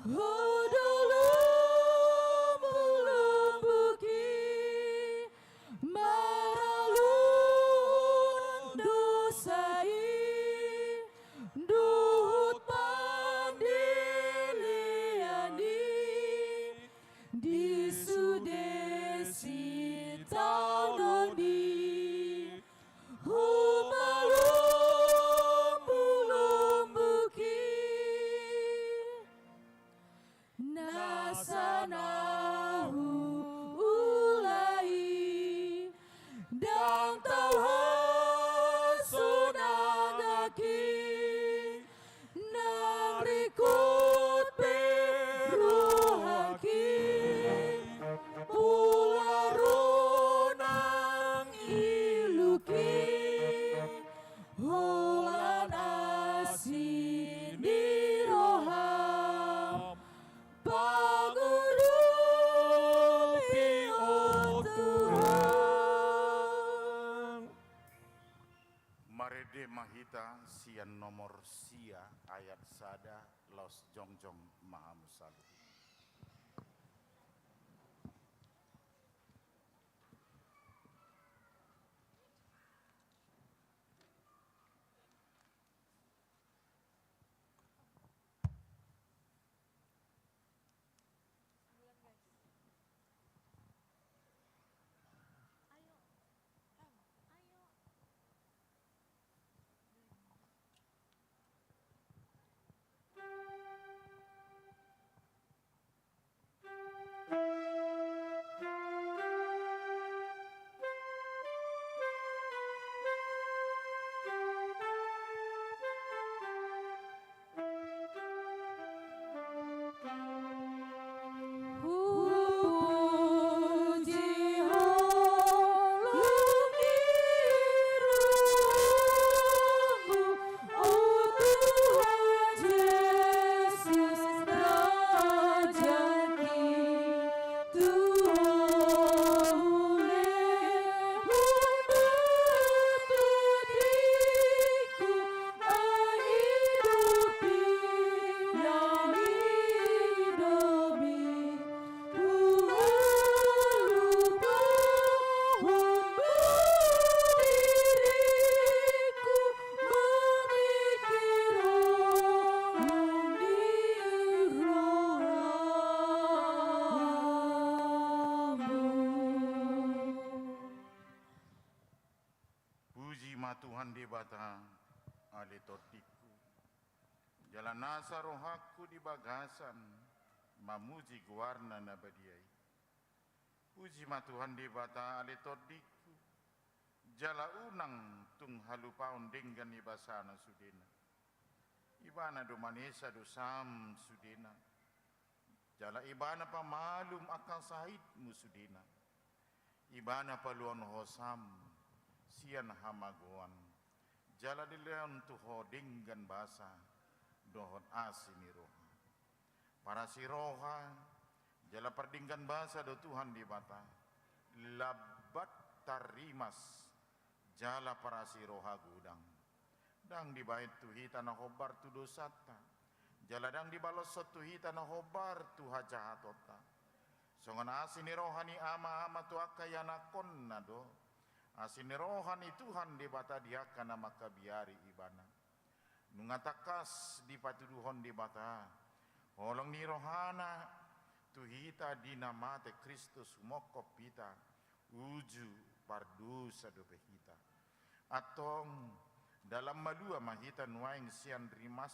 hudulum ulum buki, sai duhut pandiliani di sudesi taunoni humalumbu-lumbuki nasanahu ulai dan tauhasunagaki nang rikut peruhaki pularunang iluki holan asini roham pangurupi oh Tuhan. Marede mahita sian nomor sia ayat sada los jongjong mahamusalu. Tuhan di bata ale totiku jalan nasa rohaku di bagasan mamuji guarna nabadiai puji ma Tuhan di bata ale totiku jala unang tung halupaun denggan ibasana sudena ibana do manesa do sam sudena jala ibana pamalum akal sahid musudena ibana paluan hosam sian hamagoan jala dileon tuho dinggan basa dohon asini roha para si roha jala perdinggan basa do Tuhan di bata labat tarimas jala para si roha gudang dang di bait tuhita na hobar tu dosata jala dang di balos tuhita na hobar tu hajahatota songan asini roha ni ama tu akayanakon na do asini rohani Tuhan di bata dia kana makabiari ibana nungatakas di patuduhon di bata holong ni rohana tuhita dinamate Kristus mokop pita uju pardusa do pehita atong dalam malua mahita nuaing sian rimas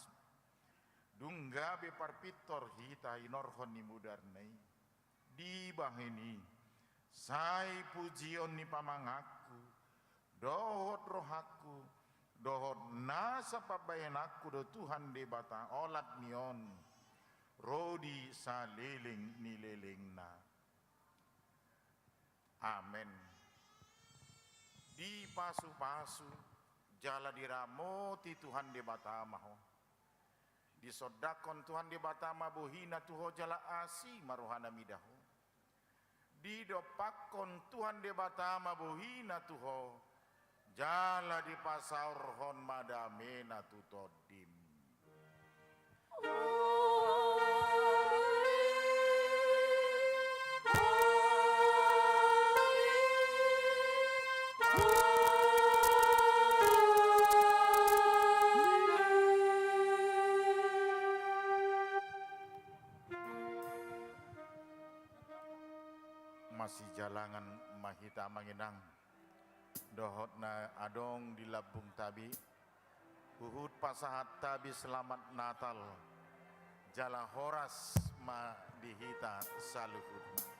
dunggabe parpitor hita inorhon ni mudarnai di bahini sai pujion ni pamangaku dohot rohaku dohot nasa pabayan aku do Tuhan di bata olat nion rodi saliling nililingna amen di pasu-pasu jala diramoti Tuhan di bata maho di sodakon Tuhan di bata mabuhina tuho jala asi maruhana midaho di dopakon Tuhan di bata mabuhina tuho jala di pasaurhon madamena tutodim masih jalangan mahita manginang dohot na adong di labung tabi uhud pasahat tabi selamat Natal jala horas ma dihita saluhud